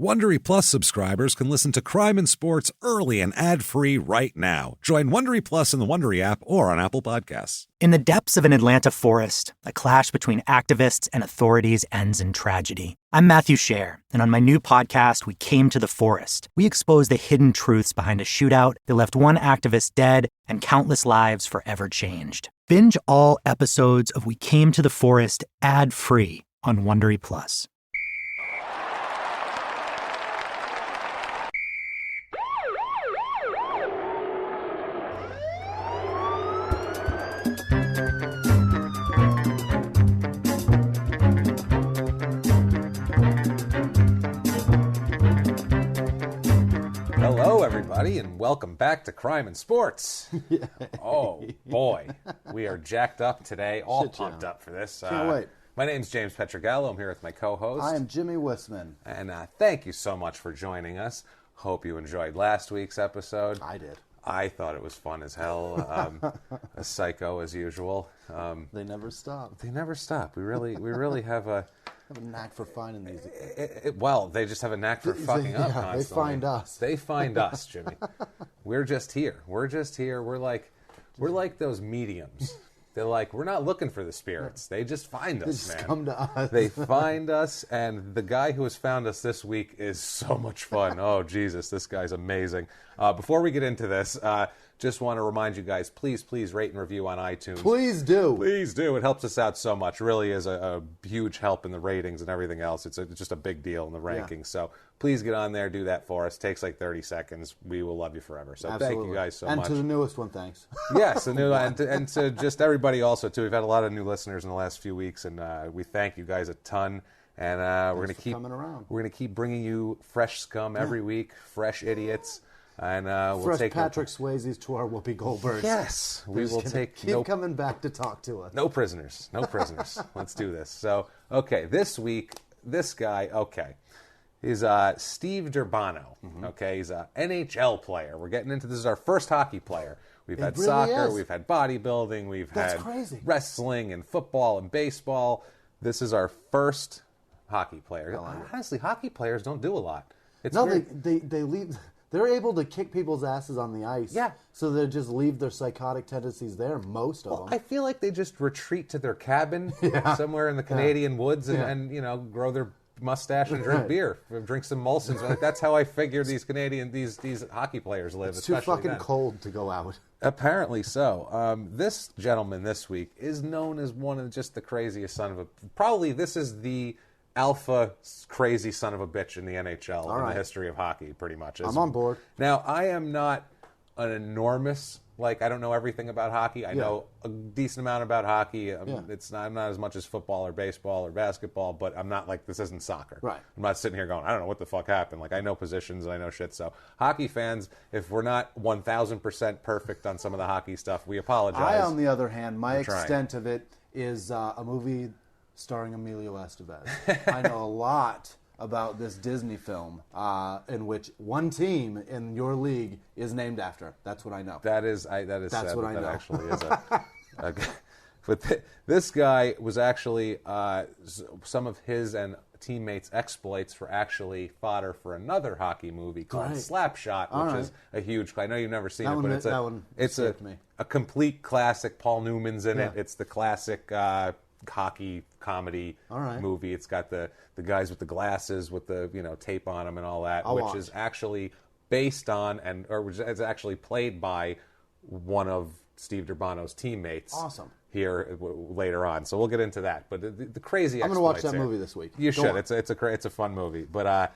Wondery Plus subscribers can listen to Crime and Sports early and ad-free right now. Join Wondery Plus in the Wondery app or on Apple Podcasts. In the depths of an Atlanta forest, a clash between activists and authorities ends in tragedy. I'm Matthew Scher, and on my new podcast, We Came to the Forest, we expose the hidden truths behind a shootout that left one activist dead and countless lives forever changed. Binge all episodes of We Came to the Forest ad-free on Wondery Plus. Hello, everybody, and welcome back to Crime and Sports. Oh, boy. We are jacked up today, all pumped up for this. Can't wait. My name's James Pietragallo. I'm here with my co-host. I am Jimmy Whisman. And thank you so much for joining us. Hope you enjoyed last week's episode. I did. I thought it was fun as hell. A psycho as usual. They never stop. They never stop. We really have a knack for finding these. Well, they just have a knack for fucking up constantly. They find us. They find us, Jimmy. We're just here. We're like those mediums. They're like, we're not looking for the spirits. They just find us, They just man. come to us. They find us, and the guy who has found us this week is so much fun. Oh, Jesus, this guy's amazing. Before we get into this, just want to remind you guys, please rate and review on iTunes. Please do. Please do. It helps us out so much. Really is a huge help in the ratings and everything else. It's just a big deal in the rankings. So please get on there, do that for us. Takes like 30 seconds. We will love you forever. So Absolutely. Thank you guys so and much. And to the newest one, thanks. Yes, the new and to just everybody also too. We've had a lot of new listeners in the last few weeks, and we thank you guys a ton. And we're going to keep coming around. We're going to keep bringing you fresh scum every week, fresh idiots. And we'll fresh take Patrick Swayze's to our Whoopi Goldbergs. Yes, we will take. Keep coming back to talk to us. No prisoners. No prisoners. Let's do this. So, okay, this week, this guy, he's Steve Durbano. Okay, he's an NHL player. We're getting into this. Is our first hockey player. We've had really soccer, is. we've had bodybuilding, we've had crazy. wrestling and football and baseball. This is our first hockey player. Honestly, hockey players don't do a lot. It's weird. They leave. They're able to kick people's asses on the ice. Yeah. So they just leave their psychotic tendencies there, most of them. I feel like they just retreat to their cabin somewhere in the Canadian woods and grow their mustache and drink beer, drink some Molson's. Like, that's how I figure these hockey players live. It's too fucking cold to go out. Apparently so. This gentleman this week is known as one of just the craziest son of a... Probably this is the alpha crazy son of a bitch in the NHL in the history of hockey, pretty much. I'm on board. Now, I am not an enormous... I don't know everything about hockey. I know a decent amount about hockey. I'm not as much as football or baseball or basketball, but I'm not like, this isn't soccer. Right. I'm not sitting here going, I don't know what the fuck happened. I know positions and I know shit. So hockey fans, if we're not 1,000% perfect on some of the hockey stuff, we apologize. I, on the other hand, my extent of it is a movie starring Emilio Estevez. I know a lot about this Disney film in which one team in your league is named after. That's what I know. That is That's sad, what but I that know. actually is a but this guy was actually some of his and teammates' exploits were actually fodder for another hockey movie called Slapshot, which is a huge... I know you've never seen it, but it's a complete classic. Paul Newman's in it. It's the classic hockey comedy movie. It's got the guys with the glasses with the tape on them and all that, which is actually based on or is actually played by one of Steve Durbano's teammates. Awesome. Here later on, so we'll get into that. But the crazy. I'm going to watch that movie this week. You should. It's a fun movie. But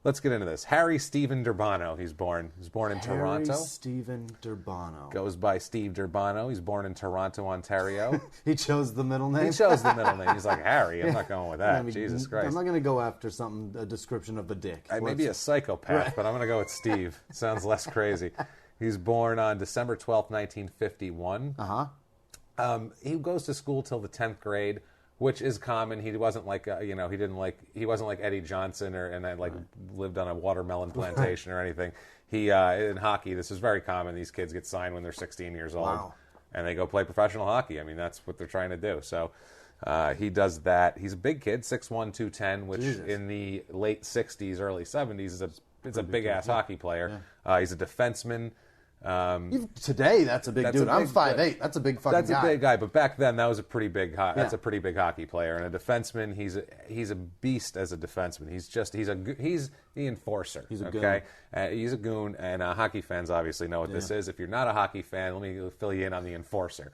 let's get into this. Harry Stephen Durbano. He's born in Toronto. Harry Stephen Durbano Goes by Steve Durbano. He's born in Toronto, Ontario. He chose the middle name. He chose the middle name. He's like, Harry. I'm not going with that. Jesus Christ. I'm not going to go after a description of a dick. I may be a psychopath, but I'm going to go with Steve. Sounds less crazy. He's born on December 12th, 1951. He goes to school till the 10th grade, which is common. He wasn't like he wasn't like Eddie Johnson lived on a watermelon plantation or anything. He in hockey, this is very common. These kids get signed when they're 16 years old, and they go play professional hockey. I mean, that's what they're trying to do. So He does that. He's a big kid, 6'1", 210, which Jesus. in the late 60s, early 70s is a big-ass hockey player. He's a defenseman. Today, that's a big dude. I'm 5'8". That's a big fucking guy. That's a big guy, but back then that was a pretty big. That's a pretty big hockey player, and a defenseman. He's a beast as a defenseman. He's the enforcer. He's a goon. He's a goon, and hockey fans obviously know what this is. If you're not a hockey fan, let me fill you in on the enforcer.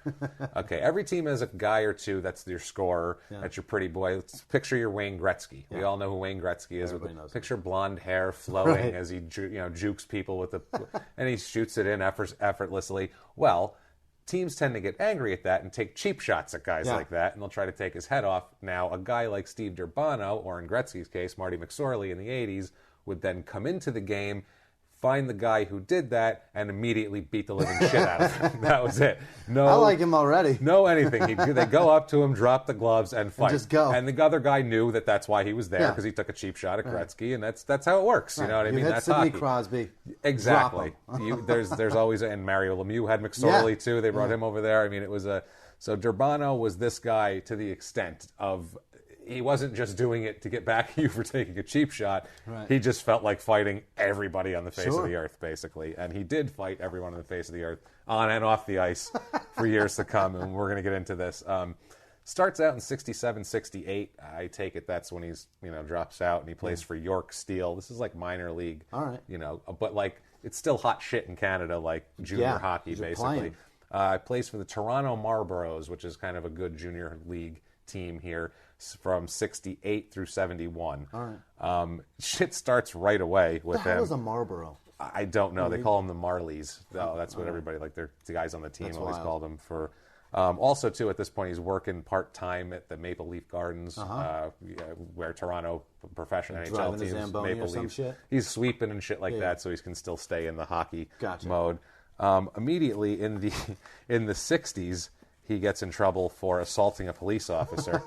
Okay, every team has a guy or two that's your scorer. That's your pretty boy. Let's picture your Wayne Gretzky. We all know who Wayne Gretzky is. Picture blonde hair flowing as he jukes people with and he shoots it in effortlessly. Well, teams tend to get angry at that and take cheap shots at guys like that, and they'll try to take his head off. Now, a guy like Steve Durbano, or in Gretzky's case, Marty McSorley in the 80s, would then come into the game, find the guy who did that, and immediately beat the living shit out of him. That was it. I like him already. No anything. They go up to him, drop the gloves, and fight. And just go. And the other guy knew that that's why he was there, because he took a cheap shot at Gretzky, and that's how it works. You know what I mean? Hit That's Sidney hockey. Crosby. Exactly. There's always, and Mario Lemieux had McSorley too. They brought him over there. I mean, it was so Durbano was this guy to the extent of, he wasn't just doing it to get back at you for taking a cheap shot. Right. He just felt like fighting everybody on the face of the earth, basically. And he did fight everyone on the face of the earth, on and off the ice, for years to come. And we're going to get into this. Starts out in 67, 68. I take it that's when he's, drops out, and he plays for York Steel. This is like minor league. All right. But like, it's still hot shit in Canada, like junior hockey, basically. Plays for the Toronto Marlboros, which is kind of a good junior league team here, from 68 through 71. All right. Shit starts right away with him. What the hell is a Marlboro? I don't know. They call them the Marlies. Oh, that's what everybody, like, the guys on the team always called them for. Also, too, at this point, he's working part-time at the Maple Leaf Gardens, where Toronto professional NHL teams, Maple Leaf. He's sweeping and shit like that, so he can still stay in the hockey mode. Immediately in the 60s, he gets in trouble for assaulting a police officer.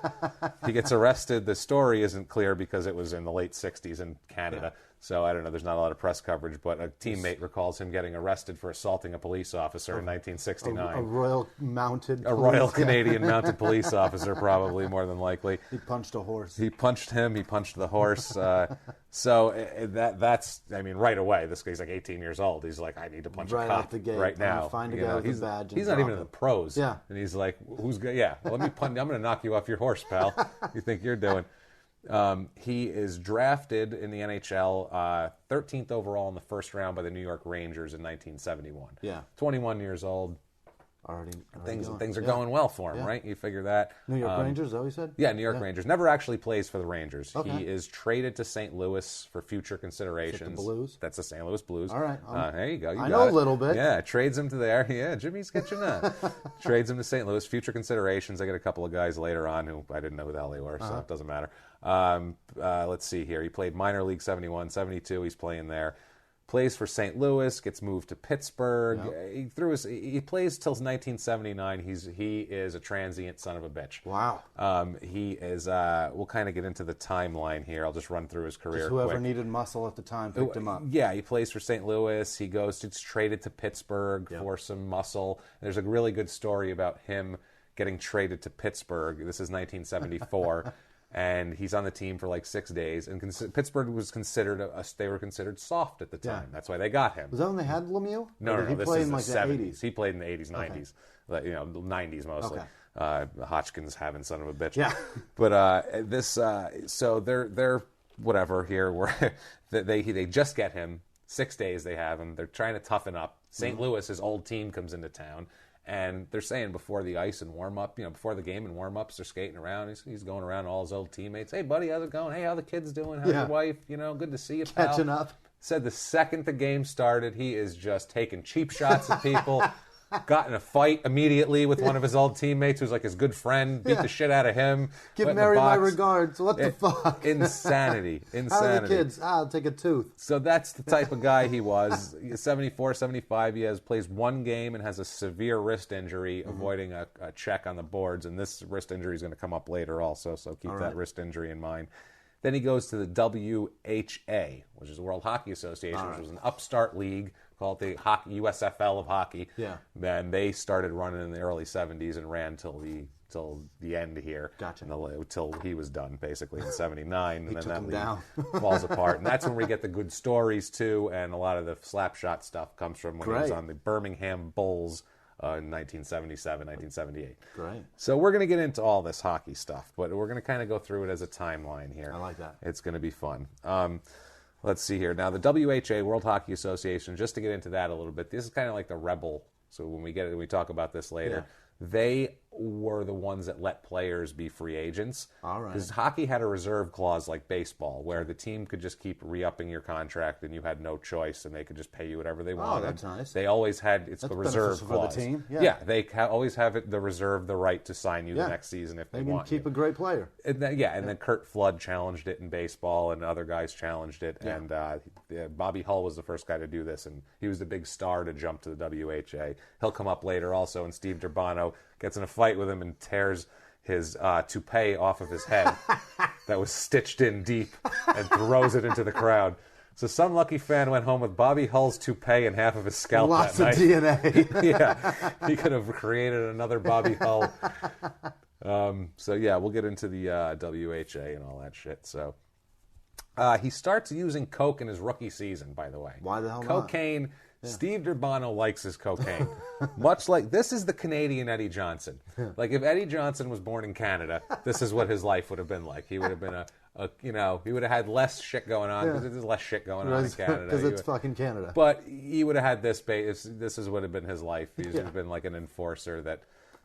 He gets arrested. The story isn't clear because it was in the late 60s in Canada. So I don't know. There's not a lot of press coverage, but a teammate recalls him getting arrested for assaulting a police officer in 1969. A Royal Mounted police. Royal Canadian Mounted Police officer, probably, more than likely. He punched a horse. He punched him. He punched the horse. So that's, I mean, right away, this guy's like 18 years old. He's like, I need to punch a cop out the gate. right now. Find a guy with a badge. He's not even in the pros. Yeah. And he's like, who's good? Yeah, let me punch. I'm going to knock you off your horse, pal. You think you're doing? He is drafted in the NHL 13th overall in the first round by the New York Rangers in 1971. Yeah. 21 years old. Already things are going well for him, right? You figure that. New York Rangers, is that what you said? Yeah, New York Rangers. Never actually plays for the Rangers. Okay. He is traded to St. Louis for future considerations. The Blues? That's the St. Louis Blues. All right. There you go. I know a little bit. Yeah, trades him to there. Yeah, Jimmy's got you now. Trades him to St. Louis. Future considerations. I get a couple of guys later on who I didn't know who the hell they were, so it doesn't matter. Let's see here. He played minor league 71, 72. He's playing there. Plays for St. Louis, gets moved to Pittsburgh. Yep. He plays till 1979. He is a transient son of a bitch. Wow. He is. We'll kind of get into the timeline here. I'll just run through his career. Just whoever quick. needed muscle at the time picked him up. Yeah, he plays for St. Louis. He gets traded to Pittsburgh for some muscle. There's a really good story about him getting traded to Pittsburgh. This is 1974. And he's on the team for like 6 days. And Pittsburgh was considered they were considered soft at the time. That's why they got him. Was that when they had Lemieux? No. He This played is in the like 70s. The 80s. He played in the 80s, 90s, 90s mostly. Hodgkins having son of a bitch. Yeah. But so they're whatever here. Where they just get him 6 days. They have him. They're trying to toughen up. St. Louis, his old team, comes into town. And they're saying before the ice and warm-up, before the game and warm-ups, they're skating around. He's going around all his old teammates. Hey, buddy, how's it going? Hey, how the kids doing? How's your wife? Good to see you, pal. Catching up. Said the second the game started, he is just taking cheap shots at people. Got in a fight immediately with one of his old teammates who's like his good friend, beat the shit out of him. Give Mary my regards. What the fuck? Insanity. How are the kids? I'll take a tooth. So that's the type of guy he was. 74, 75, plays one game and has a severe wrist injury, avoiding a check on the boards. And this wrist injury is going to come up later also, so keep that wrist injury in mind. Then he goes to the WHA, which is the World Hockey Association, which was an upstart league call it the hockey, USFL of hockey. Yeah. Then they started running in the early 70s and ran till the end here. Gotcha. Till he was done, basically, in 79. And then that league down. falls apart. And that's when we get the good stories, too, and a lot of the slapshot stuff comes from when he was on the Birmingham Bulls in 1977, 1978. Great. So we're going to get into all this hockey stuff, but we're going to kind of go through it as a timeline here. I like that. It's going to be fun. Let's see here. Now, the WHA, World Hockey Association, just to get into that a little bit, this is kind of like the rebel. So when we talk about this later, they were the ones that let players be free agents. All right. Because hockey had a reserve clause like baseball, where the team could just keep re-upping your contract and you had no choice, and they could just pay you whatever they wanted. Oh, that's nice. They always had, it's the reserve clause. For the team. Yeah, they always have the right to sign you the next season if they want. They can keep a great player. And then Kurt Flood challenged it in baseball, and other guys challenged it. Yeah. And Bobby Hull was the first guy to do this, and he was the big star to jump to the WHA. He'll come up later also, and Steve Durbano gets in a fight with him and tears his toupee off of his head that was stitched in deep and throws it into the crowd. So some lucky fan went home with Bobby Hull's toupee and half of his scalp Lots that of night. DNA. Yeah, he could have created another Bobby Hull. So yeah, we'll get into the WHA and all that shit. So he starts using coke in his rookie season, by the way. Why the hell not? Cocaine. Steve Durbano likes his cocaine. Much like, this is the Canadian Eddie Johnson. Like, if Eddie Johnson was born in Canada, this is what his life would have been like. He would have been he would have had less shit going on, because there's less shit going on in Canada. Because it's fucking Canada. But he would have had this would have been his life. He would have been like an enforcer that,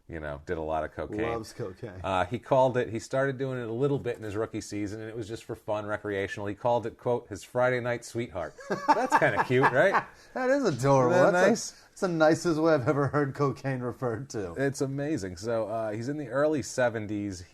did a lot of cocaine. Loves cocaine. He started doing it a little bit in his rookie season, and it was just for fun, recreational. He called it, quote, his Friday night sweetheart. That's kind of cute, right? That is adorable. Isn't that nice? It's the nicest way I've ever heard cocaine referred to. It's amazing. So he's in the early 70s.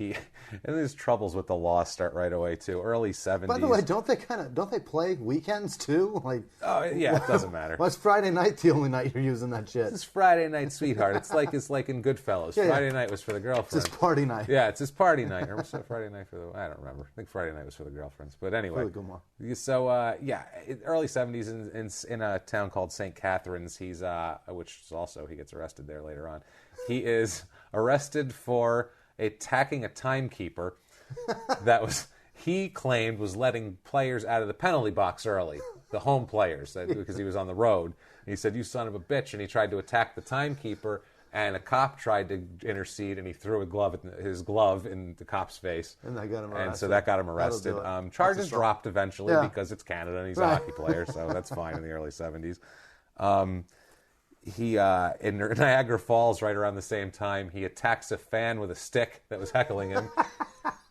And his troubles with the law start right away, too. Early 70s. By the way, don't they play weekends, too? Like, oh, yeah, it doesn't matter. Why's Friday night the only night you're using that shit? It's Friday night sweetheart. It's like in Goodfellas. Yeah, Friday night was for the girlfriend. It's his party night. Yeah, it's his party night. Or was it Friday night for I don't remember. I think Friday night was for the girlfriends. But anyway. So, early 70s in a town called St. Catharines. He's, which is also, he gets arrested there later on. He is arrested for attacking a timekeeper that he claimed was letting players out of the penalty box early, the home players, because he was on the road. And he said, "You son of a bitch," and he tried to attack the timekeeper, and a cop tried to intercede, and he threw his glove in the cop's face. And that got him arrested. And so that got him arrested. Charges dropped eventually because it's Canada and he's a hockey player, so that's fine in the early 70s. He in Niagara Falls, right around the same time, he attacks a fan with a stick that was heckling him.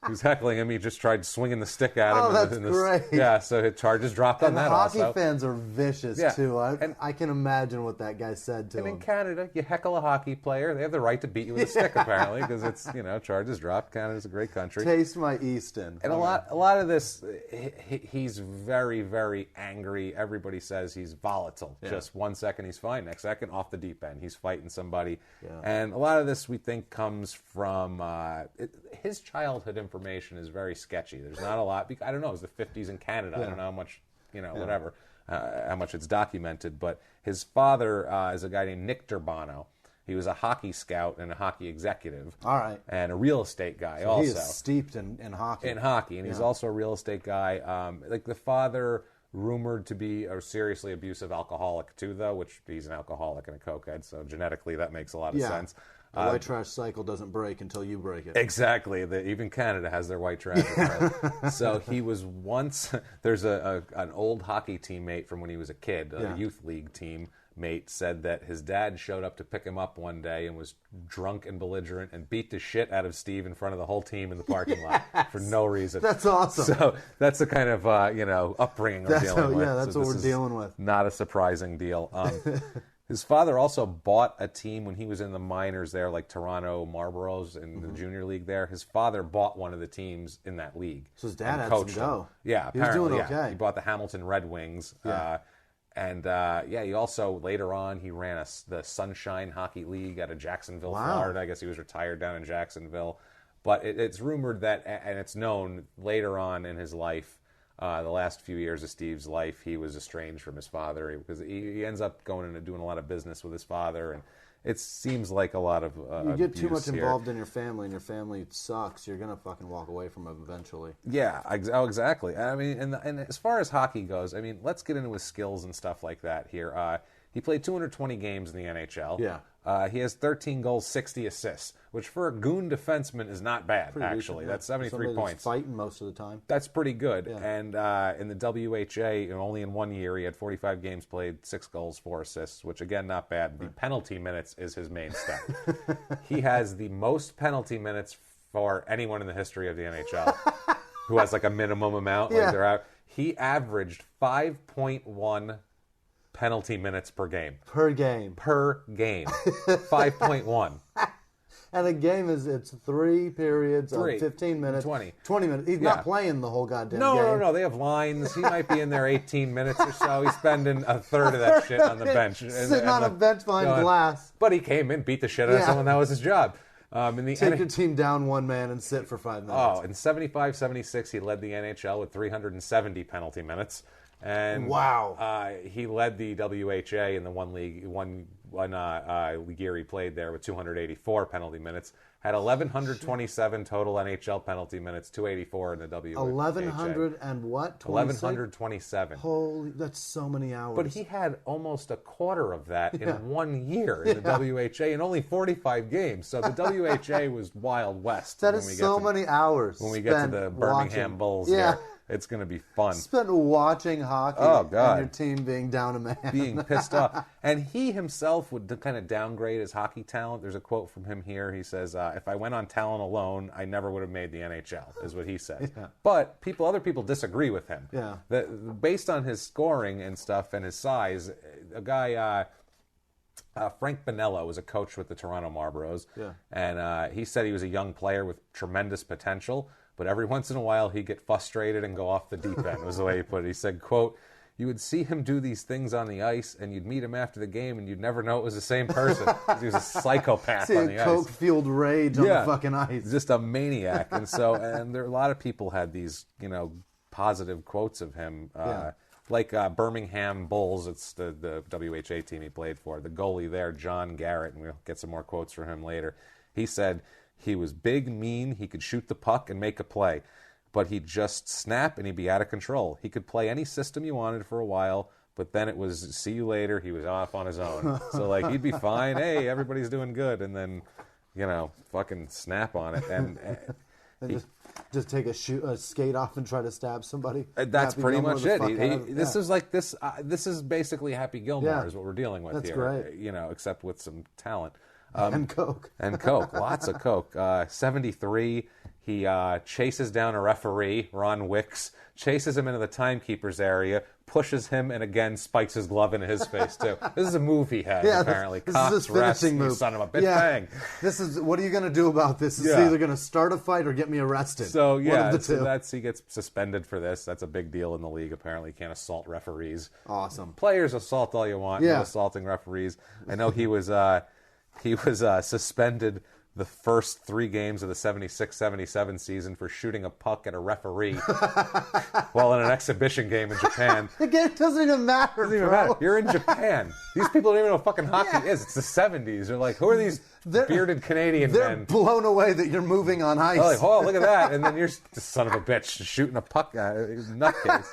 He was heckling him. He just tried swinging the stick at him. Oh, that's great. Yeah, so his charges dropped on that also. And hockey fans are vicious, too. I can imagine what that guy said to him. And in Canada, you heckle a hockey player, they have the right to beat you with a stick, apparently, because it's, charges dropped. Canada's a great country. Taste my Easton. And a lot of this, he's very, very angry. Everybody says he's volatile. Yeah. Just 1 second he's fine, next second off the deep end. He's fighting somebody. Yeah. And a lot of this, we think, comes from his childhood information is very sketchy. There's not a lot. I don't know. It was the 50s in Canada. I don't know how much, whatever, how much it's documented. But his father is a guy named Nick Durbano. He was a hockey scout and a hockey executive. All right. And a real estate guy so also. He is steeped in hockey. In hockey. And he's also a real estate guy. Like the father, rumored to be a seriously abusive alcoholic too, though, which he's an alcoholic and a cokehead. So genetically, that makes a lot of sense. The white trash cycle doesn't break until you break it. Exactly. Even Canada has their white trash. So he was once, there's an old hockey teammate from when he was a kid, a youth league teammate, said that his dad showed up to pick him up one day and was drunk and belligerent and beat the shit out of Steve in front of the whole team in the parking lot for no reason. That's awesome. So that's the kind of, upbringing we're dealing with. Yeah, that's what we're dealing with. Not a surprising deal. His father also bought a team when he was in the minors there, like Toronto Marlboros in the junior league there. His father bought one of the teams in that league. So his dad had some go. Yeah, he was doing okay. He bought the Hamilton Red Wings. He also, later on, he ran the Sunshine Hockey League out of Jacksonville, Florida. I guess he was retired down in Jacksonville. But it's rumored that, and it's known later on in his life, The last few years of Steve's life, he was estranged from his father because he ends up going into doing a lot of business with his father, and it seems like a lot of you get too much here. involved in your family, and your family sucks. You're gonna fucking walk away from it eventually. Yeah, exactly. I mean, and as far as hockey goes, I mean, let's get into his skills and stuff like that here. He played 220 games in the NHL. Yeah. He has 13 goals, 60 assists, which for a goon defenseman is not bad, Pretty actually. decent, That's yeah. 73 Somebody points. that's fighting most of the time. That's pretty good. Yeah. And in the WHA, only in 1 year, he had 45 games played, 6 goals, 4 assists, which, again, not bad. The penalty minutes is his main stat. He has the most penalty minutes for anyone in the history of the NHL who has, like, a minimum amount. Yeah. Like they're out. He averaged 5.1 penalty minutes per game. Per game. 5.1. And a game it's 3 periods of 15 minutes. 20 minutes. He's not playing the whole goddamn game. No. They have lines. He might be in there 18 minutes or so. He's spending a third of that shit on the bench. Sitting on a bench behind glass. But he came in, beat the shit out of someone. That was his job. Take your team down one man and sit for 5 minutes. Oh, in 75-76, he led the NHL with 370 penalty minutes. And wow. He led the WHA in the one year he played there with 284 penalty minutes. Had 1,127 total NHL penalty minutes, 284 in the WHA. 1,100 and what? 1,127. Holy, that's so many hours. But he had almost a quarter of that in 1 year in the WHA in only 45 games. So the WHA was Wild West. That is so many hours. When we get to the Birmingham Bulls here. It's going to be fun. Spent watching hockey oh, God. and your team being down a man. Being pissed off. And he himself would kind of downgrade his hockey talent. There's a quote from him here. He says, if I went on talent alone, I never would have made the NHL, is what he says. Yeah. But other people disagree with him. Yeah. Based on his scoring and stuff and his size, a guy... Frank Bonello was a coach with the Toronto Marlboros, and he said he was a young player with tremendous potential, but every once in a while he'd get frustrated and go off the deep end, was the way he put it. He said, quote, you would see him do these things on the ice, and you'd meet him after the game, and you'd never know it was the same person. He was a psychopath on the ice. Coke-fueled rage on the fucking ice. Just a maniac. And so, and there a lot of people had these, positive quotes of him. Like Birmingham Bulls, it's the WHA team he played for. The goalie there, John Garrett, and we'll get some more quotes from him later. He said he was big, mean, he could shoot the puck and make a play, but he'd just snap and he'd be out of control. He could play any system you wanted for a while, but then it was see you later, he was off on his own. So, like, he'd be fine. Hey, everybody's doing good. And then, fucking snap on it. And just take a skate off and try to stab somebody. That's Happy pretty Gilmore much it. This is like this. This is basically Happy Gilmore is what we're dealing with here. That's great. Except with some talent. And Coke. Lots of Coke. 73, he chases down a referee, Ron Wicks, chases him into the timekeeper's area, pushes him, and again spikes his glove into his face, too. This is a move he has, apparently. This is his finishing move. You son of a bitch, bang. What are you going to do about this? It's either going to start a fight or get me arrested. So, One of the two. He gets suspended for this. That's a big deal in the league, apparently. You can't assault referees. Awesome. Players assault all you want. No assaulting referees. I know he was suspended the first 3 games of the 76-77 season for shooting a puck at a referee while in an exhibition game in Japan. The game doesn't even matter, bro. You're in Japan. These people don't even know what fucking hockey is. It's the 70s. They're like, who are these bearded Canadian men? They're blown away that you're moving on ice. They're like, oh, look at that. And then you're the son of a bitch shooting a puck at a nutcase.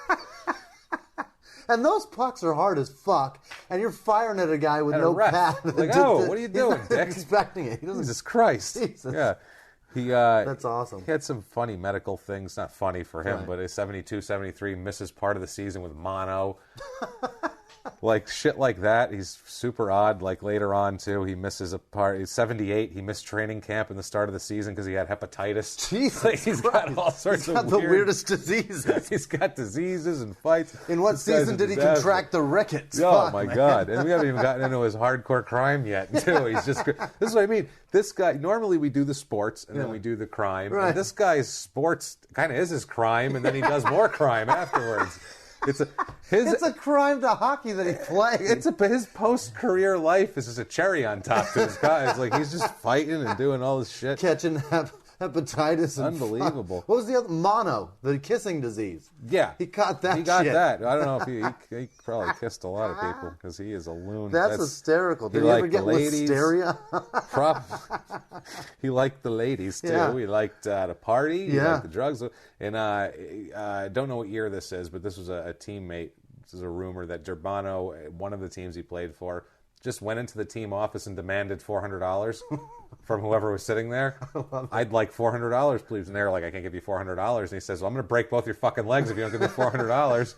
And those pucks are hard as fuck, and you're firing at a guy with no pad. Like, what are you doing, Dick? Expecting it. Jesus Christ. Jesus. Yeah. That's awesome. He had some funny medical things. Not funny for him, but in 72-73 misses part of the season with mono. Like, shit like that. He's super odd. Like, later on, too, he misses a part. He's 78. He missed training camp in the start of the season because he had hepatitis. Jesus like, he's got all sorts of the weirdest diseases. He's got diseases and fights. In what season did he contract the rickets? Oh, my God. And we haven't even gotten into his hardcore crime yet, too. He's just... This is what I mean. This guy... Normally, we do the sports, and then we do the crime. Right. And this guy's sports kind of is his crime, and then he does more crime afterwards. It's a crime to hockey that he plays. His post-career life is just a cherry on top to his guy. It's like he's just fighting and doing all this shit. Catching hepatitis. And Unbelievable. What was the other? Mono, the kissing disease. Yeah. He caught that He got shit. that. I don't know if he probably kissed a lot of people because he is a loon. That's hysterical. Did he ever get listeria? He liked the ladies, too. Yeah. He liked to party. He Yeah. liked the drugs. And I don't know what year this is, but this was a teammate. This is a rumor that Durbano, one of the teams he played for, just went into the team office and demanded $400 from whoever was sitting there. I'd like $400, please. And they're like, I can't give you $400. And he says, well, I'm going to break both your fucking legs if you don't give me $400.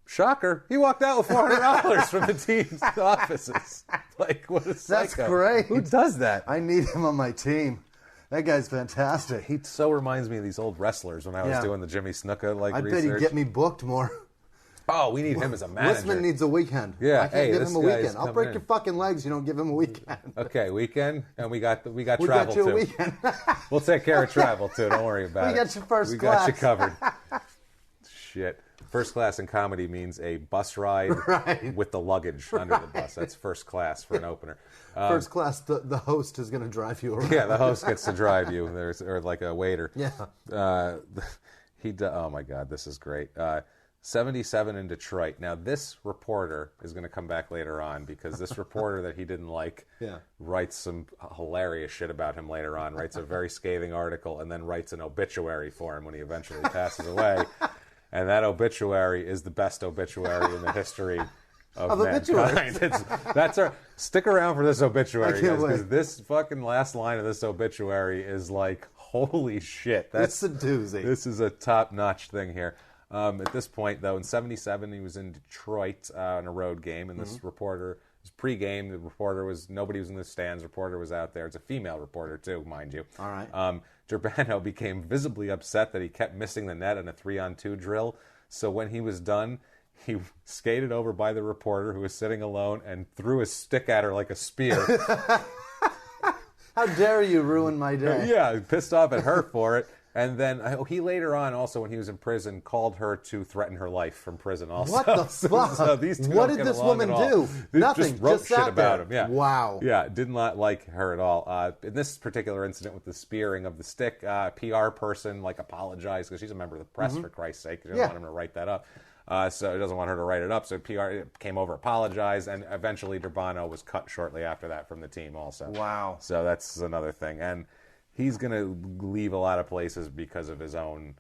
Shocker. He walked out with $400 from the team's offices. Like, what a psycho. That's great. Who does that? I need him on my team. That guy's fantastic. He so reminds me of these old wrestlers when I was doing the Jimmy Snuka I research. bet he'd get me booked more. Oh, we need him as a manager. Whisman needs a weekend. Yeah, I can't give him a weekend. I'll break in. your fucking legs. You don't give him a weekend. Okay, weekend, and we got We travel got you too. a weekend. We'll take care of travel too. Don't worry about it. We got you first We class. got you covered. Shit. First class in comedy means a bus ride with the luggage under the bus. That's first class for an opener. First class, the host is going to drive you around. Yeah, the host gets to drive you, or like a waiter. Yeah. Oh my God, this is great. 77 in Detroit. Now, this reporter is going to come back later on because this reporter that he didn't like writes some hilarious shit about him later on, writes a very scathing article, and then writes an obituary for him when he eventually passes away. And that obituary is the best obituary in the history of mankind. Stick around for this obituary, guys, because this fucking last line of this obituary is like, holy shit. That's a doozy. This is a top-notch thing here. At this point, though, in 77, he was in Detroit in a road game, and this reporter was pre-game. The reporter nobody was in the stands. Reporter was out there. It's a female reporter, too, mind you. All right. Durbano became visibly upset that he kept missing the net in a 3-on-2 drill. So when he was done, he skated over by the reporter who was sitting alone and threw his stick at her like a spear. How dare you ruin my day? Yeah, pissed off at her for it. And then he later on, also when he was in prison, called her to threaten her life from prison. Also, what the fuck? So these two what don't did get this along woman at all. do? Nothing. Just wrote shit sat about there. him. Yeah. Wow. Yeah, did not like her at all. In this particular incident with the spearing of the stick, PR person apologized because she's a member of the press for Christ's sake. She doesn't want him to write that up. So he doesn't want her to write it up. So PR came over, apologized, and eventually Durbano was cut shortly after that from the team also. Wow. So that's another thing. And he's going to leave a lot of places because of his own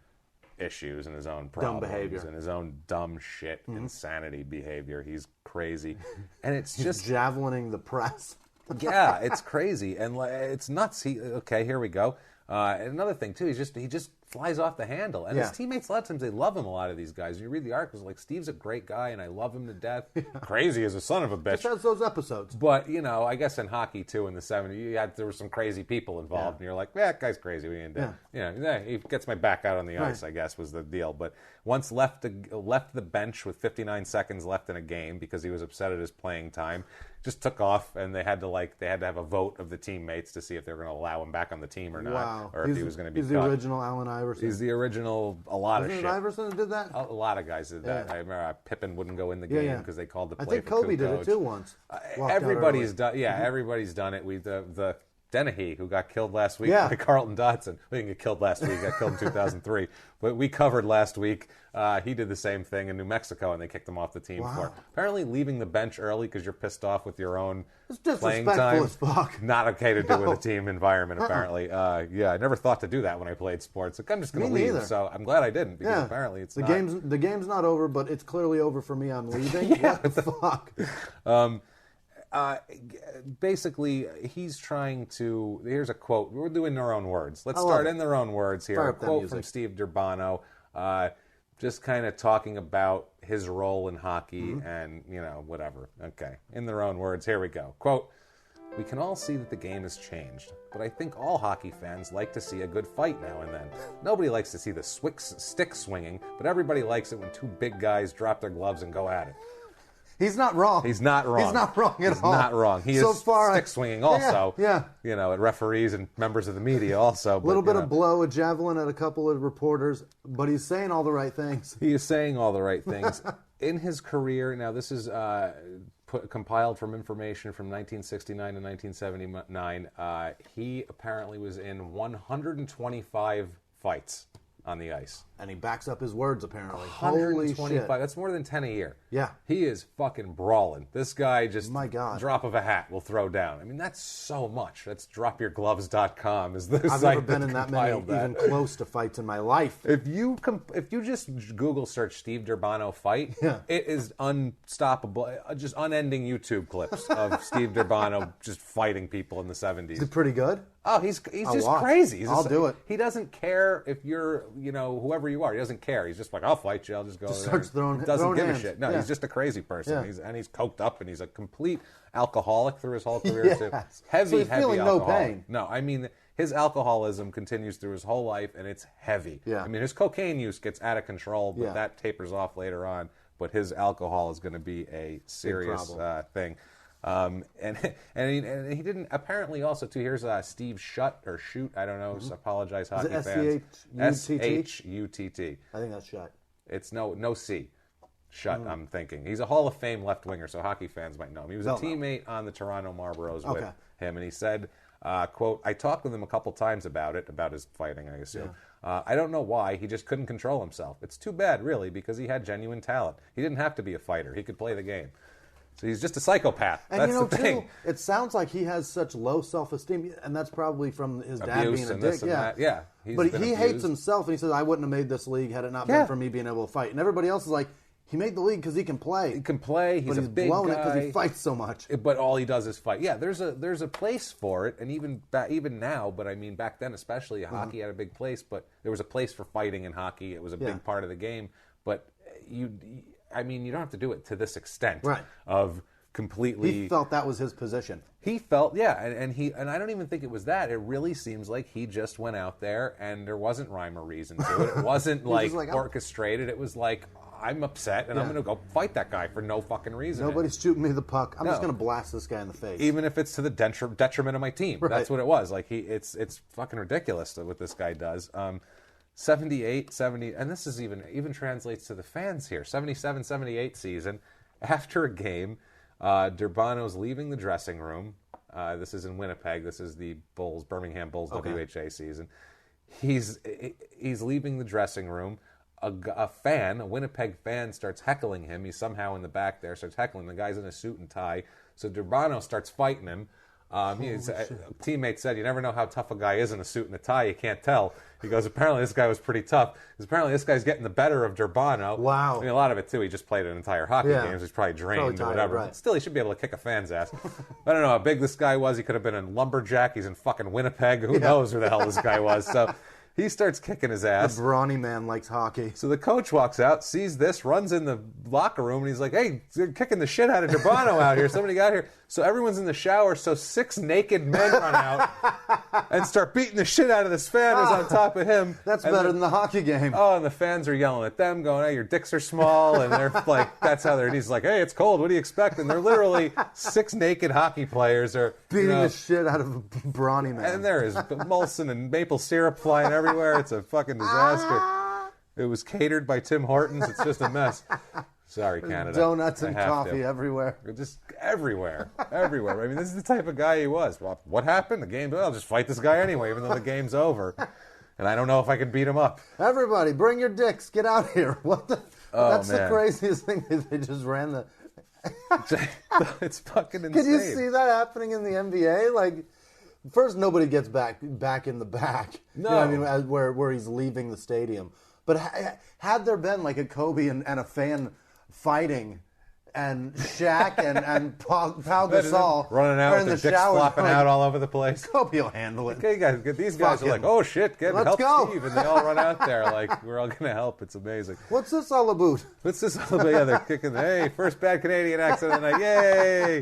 issues and his own problems. Dumb behavior. And his own dumb shit, insanity behavior. He's crazy. And it's just... Javelining the press. Yeah, it's crazy. And it's nuts. Okay, here we go. And another thing, too, he just flies off the handle. And his teammates, a lot of times, they love him, a lot of these guys. You read the articles, like, Steve's a great guy, and I love him to death. Crazy as a son of a bitch. Just has those episodes. But, I guess in hockey, too, in the 70s, there were some crazy people involved. And you're like, that guy's crazy. We ain't dead. He gets my back out on the ice, I guess, was the deal. But once left the bench with 59 seconds left in a game because he was upset at his playing time, just took off, and they had to have a vote of the teammates to see if they were going to allow him back on the team or not. Wow. Or if he was going to be He's cut. the original Allen Iverson. He's the original, a lot Wasn't of it shit. Iverson that did that? A lot of guys did that. Yeah. I remember Pippen wouldn't go in the game because they called the play I think for Kobe did Kukoc. it too once. Everybody's done. Yeah, everybody's done it. The Dennehy, who got killed last week by Carlton Dotson. We didn't get killed last week. He got killed in 2003. But we covered last week. He did the same thing in New Mexico, and they kicked him off the team for it. Apparently leaving the bench early because you're pissed off with your own playing time. As fuck. Not okay to do with a team environment, apparently. I never thought to do that when I played sports. Like, I'm just going to leave. Neither. So I'm glad I didn't because apparently it's the not. The game's not over, but it's clearly over for me. I'm leaving. What the fuck? Basically, he's trying to... Here's a quote. We're doing their own words. Let's start in their own words here. A quote from Steve Durbano, just kind of talking about his role in hockey and, whatever. Okay. In their own words, here we go. Quote, "We can all see that the game has changed, but I think all hockey fans like to see a good fight now and then. Nobody likes to see the stick swinging, but everybody likes it when two big guys drop their gloves and go at it." He's not wrong. He's not wrong. He's not wrong at all. He's not wrong. He is stick swinging also. Yeah. At referees and members of the media also. A little bit of blow, a javelin at a couple of reporters, but he's saying all the right things. He is saying all the right things. In his career, now this is compiled from information from 1969 to 1979. He apparently was in 125 fights on the ice. And he backs up his words, apparently. 125. Holy shit. That's more than 10 a year. Yeah. He is fucking brawling. This guy just, My God. drop of a hat will throw down. I mean, that's so much. That's dropyourgloves.com is the I've site never been in that many even close to fights in my life. If you just Google search Steve Durbano fight, it is unstoppable, just unending YouTube clips of Steve Durbano just fighting people in the 70s. Is it pretty good? Oh, he's just crazy. I'll do it. He doesn't care if you're, whoever you are. He doesn't care. He's just like, I'll fight you. I'll just go Just there. starts throwing He doesn't give hands. a shit. No, Yeah. he's just a crazy person. Yeah. He's coked up, and he's a complete alcoholic through his whole career, too. Yes. Heavy, So he's heavy feeling no alcoholic. pain. No, I mean, his alcoholism continues through his whole life, and it's heavy. Yeah. I mean, his cocaine use gets out of control, but Yeah. that tapers off later on. But his alcohol is going to be a serious thing. And he didn't, apparently also too, here's Steve Shoot, I don't know, so apologize hockey it fans. S-H-U-T-T? S-H-U-T-T. I think that's shot. It's no C. Shoot, I'm thinking. He's a Hall of Fame left winger, so hockey fans might know him. He was a teammate on the Toronto Marlboros with him, and he said, quote, I talked with him a couple times about his fighting, I assume. I don't know why, he just couldn't control himself. It's too bad, really, because he had genuine talent. He didn't have to be a fighter. He could play the game. So he's just a psychopath. And that's the thing. too, it sounds like he has such low self-esteem, and that's probably from his dad Abuse being a and dick. this and that. Yeah. But he hates himself, and he says, I wouldn't have made this league had it not been for me being able to fight. And everybody else is like, he made the league because he can play. He can play. He's but a he's big blown guy. it because he fights so much. But all he does is fight. Yeah, there's a place for it, and even now. But I mean, back then especially, hockey had a big place. But there was a place for fighting in hockey. It was a big part of the game. But you don't have to do it to this extent. Right. Of completely. He felt that was his position. He felt, and I don't even think it was that. It really seems like he just went out there, and there wasn't rhyme or reason to it. It wasn't like orchestrated. It was like, I'm upset, and I'm going to go fight that guy for no fucking reason. Nobody's shooting me the puck. I'm just going to blast this guy in the face, even if it's to the detriment of my team. Right. That's what it was. Like it's fucking ridiculous what this guy does. 78, 70, and this is even translates to the fans here. 77, 78 season, after a game. Durbano's leaving the dressing room. This is in Winnipeg. This is the Birmingham Bulls WHA season. He's leaving the dressing room. A Winnipeg fan starts heckling him. He's somehow in the back there, starts heckling. The guy's in a suit and tie. So Durbano starts fighting him. A teammate said, you never know how tough a guy is in a suit and a tie. You can't tell. He goes, apparently this guy was pretty tough. Because apparently this guy's getting the better of Durbano. Wow. I mean, a lot of it, too. He just played an entire hockey game. So he's probably drained or whatever. Right. But still, he should be able to kick a fan's ass. I don't know how big this guy was. He could have been a lumberjack. He's in fucking Winnipeg. Who knows who the hell this guy was. So he starts kicking his ass. The brawny man likes hockey. So the coach walks out, sees this, runs in the locker room, and he's like, hey, they're kicking the shit out of Durbano out here. Somebody got here. So everyone's in the shower, so 6 naked men run out and start beating the shit out of this fan who's on top of him. That's better than the hockey game. Oh, and the fans are yelling at them, going, hey, your dicks are small. And they're like, that's how he's like, hey, it's cold. What do you expect? And they're literally 6 naked hockey players are beating the shit out of a brawny man. And there is Molson and maple syrup flying everywhere. It's a fucking disaster. It was catered by Tim Hortons. It's just a mess. Sorry, Canada. Donuts and coffee everywhere. Just everywhere. Everywhere. I mean, this is the type of guy he was. Well, what happened? The game, well, I'll just fight this guy anyway, even though the game's over. And I don't know if I can beat him up. Everybody, bring your dicks. Get out here. What the? That's the craziest thing. They just ran the... It's fucking insane. Can you see that happening in the NBA? Like, first, nobody gets back in the back. No. You know what I mean? Where he's leaving the stadium. But had there been like a Kobe and a fan fighting, and Shaq and Pau Gasol running out with their dicks flopping out all over the place. Kobe will handle it. Okay, guys, these guys are like, oh shit, help Steve, and they all run out there like, we're all gonna help. It's amazing. What's this all about? What's this all about? Yeah, they're kicking. Hey, first bad Canadian accent of the night. Yay!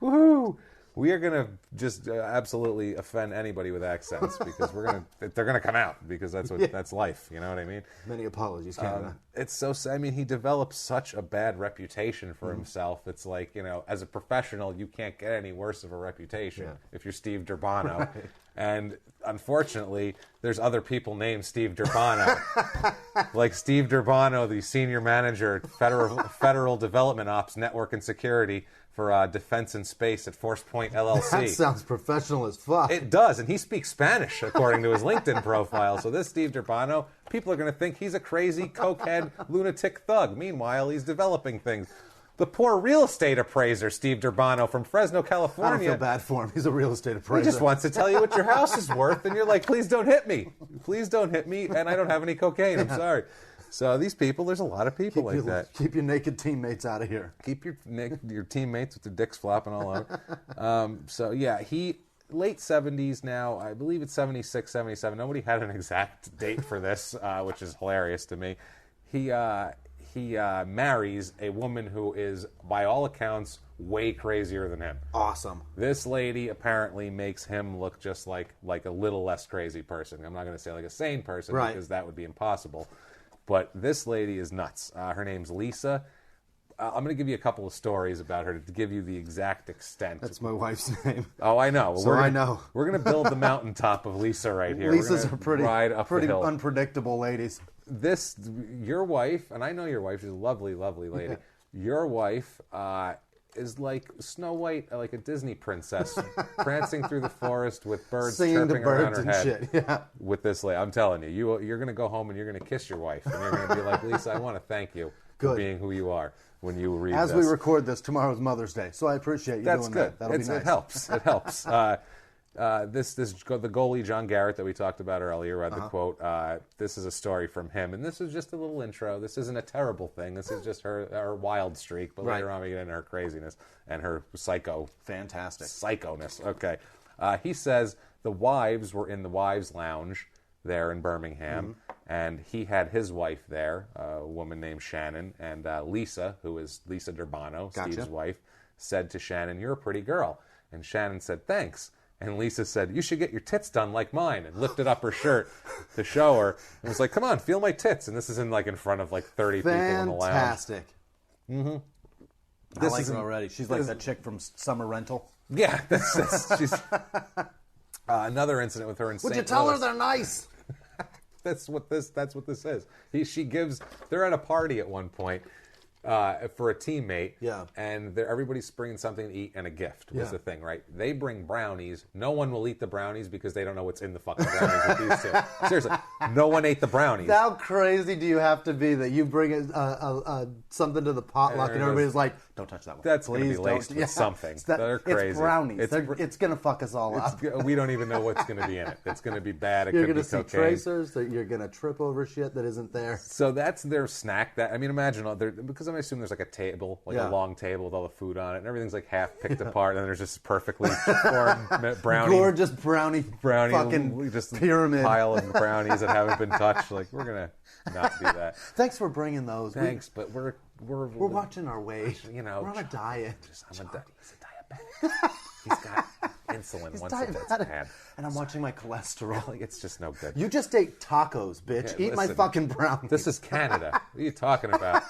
Woohoo! We are gonna just absolutely offend anybody with accents because they're gonna come out because that's life. You know what I mean? Many apologies, Canada. It's so sad. I mean, he developed such a bad reputation for himself. It's like, as a professional, you can't get any worse of a reputation if you're Steve Durbano. Right. And unfortunately, there's other people named Steve Durbano. Like Steve Durbano, the senior manager at Federal Development Ops Network and Security for Defense and Space at Force Point LLC. That sounds professional as fuck. It does, and he speaks Spanish, according to his LinkedIn profile. So this Steve Durbano, people are going to think he's a crazy, cokehead, lunatic thug. Meanwhile, he's developing things. The poor real estate appraiser, Steve Durbano from Fresno, California. I don't feel bad for him. He's a real estate appraiser. He just wants to tell you what your house is worth, and you're like, please don't hit me. Please don't hit me, and I don't have any cocaine. I'm sorry. So these people, there's a lot of people like that. Keep your naked teammates out of here. Keep your teammates with their dicks flopping all over. So yeah, he late 70s now. I believe it's 76, 77. Nobody had an exact date for this, which is hilarious to me. He marries a woman who is, by all accounts, way crazier than him. Awesome. This lady apparently makes him look just like a little less crazy person. I'm not going to say like a sane person because that would be impossible. But this lady is nuts. Her name's Lisa. I'm going to give you a couple of stories about her to give you the exact extent. That's my wife's name. Oh, I know. So I know. We're going to build the mountaintop of Lisa right here. Lisas are pretty hill. Unpredictable ladies. Your wife, and I know your wife, she's a lovely, lovely lady. Your wife is like Snow White, like a Disney princess, prancing through the forest with birds singing chirping to birds around her and head. shit. Yeah. With this lady, I'm telling you, you're going to go home and you're going to kiss your wife, and you're going to be like, Lisa, I want to thank you for being who you are when you read As this. we record this, tomorrow's Mother's Day, so I appreciate you doing that. That'll be nice. It helps. It helps. The goalie John Garrett that we talked about earlier read the quote. This is a story from him, and this is just a little intro. This isn't a terrible thing. This is just her wild streak. But later on, we get into her craziness and her psychoness. Okay, he says the wives were in the wives' lounge there in Birmingham, and he had his wife there, a woman named Shannon, and Lisa, who is Lisa Durbano, Steve's wife, said to Shannon, "You're a pretty girl," and Shannon said, "Thanks." And Lisa said, "You should get your tits done like mine," and lifted up her shirt to show her. And was like, "Come on, feel my tits." And this is in front of 30 people in the lounge. Fantastic. Mm-hmm. I like her already. She's like that chick from Summer Rental. Yeah, she's another incident with her in St. Would you Louis. tell her they're nice? That's what this is. They're at a party at one point. For a teammate, and everybody's bringing something to eat and a gift was the thing, right? They bring brownies. No one will eat the brownies because they don't know what's in the fucking brownies with these two. Seriously, no one ate the brownies. How crazy do you have to be that you bring something to the potluck and everybody's like, "Don't touch that one. That's going to be Please laced with something." They're crazy. It's brownies. It's going to fuck us all up. We don't even know what's going to be in it. It's going to be bad. You're going to see tracers. You're going to trip over shit that isn't there. So that's their snack. Imagine because I assume there's a table, a long table with all the food on it, and everything's half picked apart, and there's just perfectly formed brownie, gorgeous brownie fucking just pyramid pile of brownies that haven't been touched. We're gonna not do that. Thanks for bringing those. Thanks, but we're watching our weight. We're on a diet. He's a diabetic. He's got insulin once it's had. And I'm watching my cholesterol. It's just no good. You just ate tacos, bitch. Eat my fucking brownies. This is Canada. What are you talking about?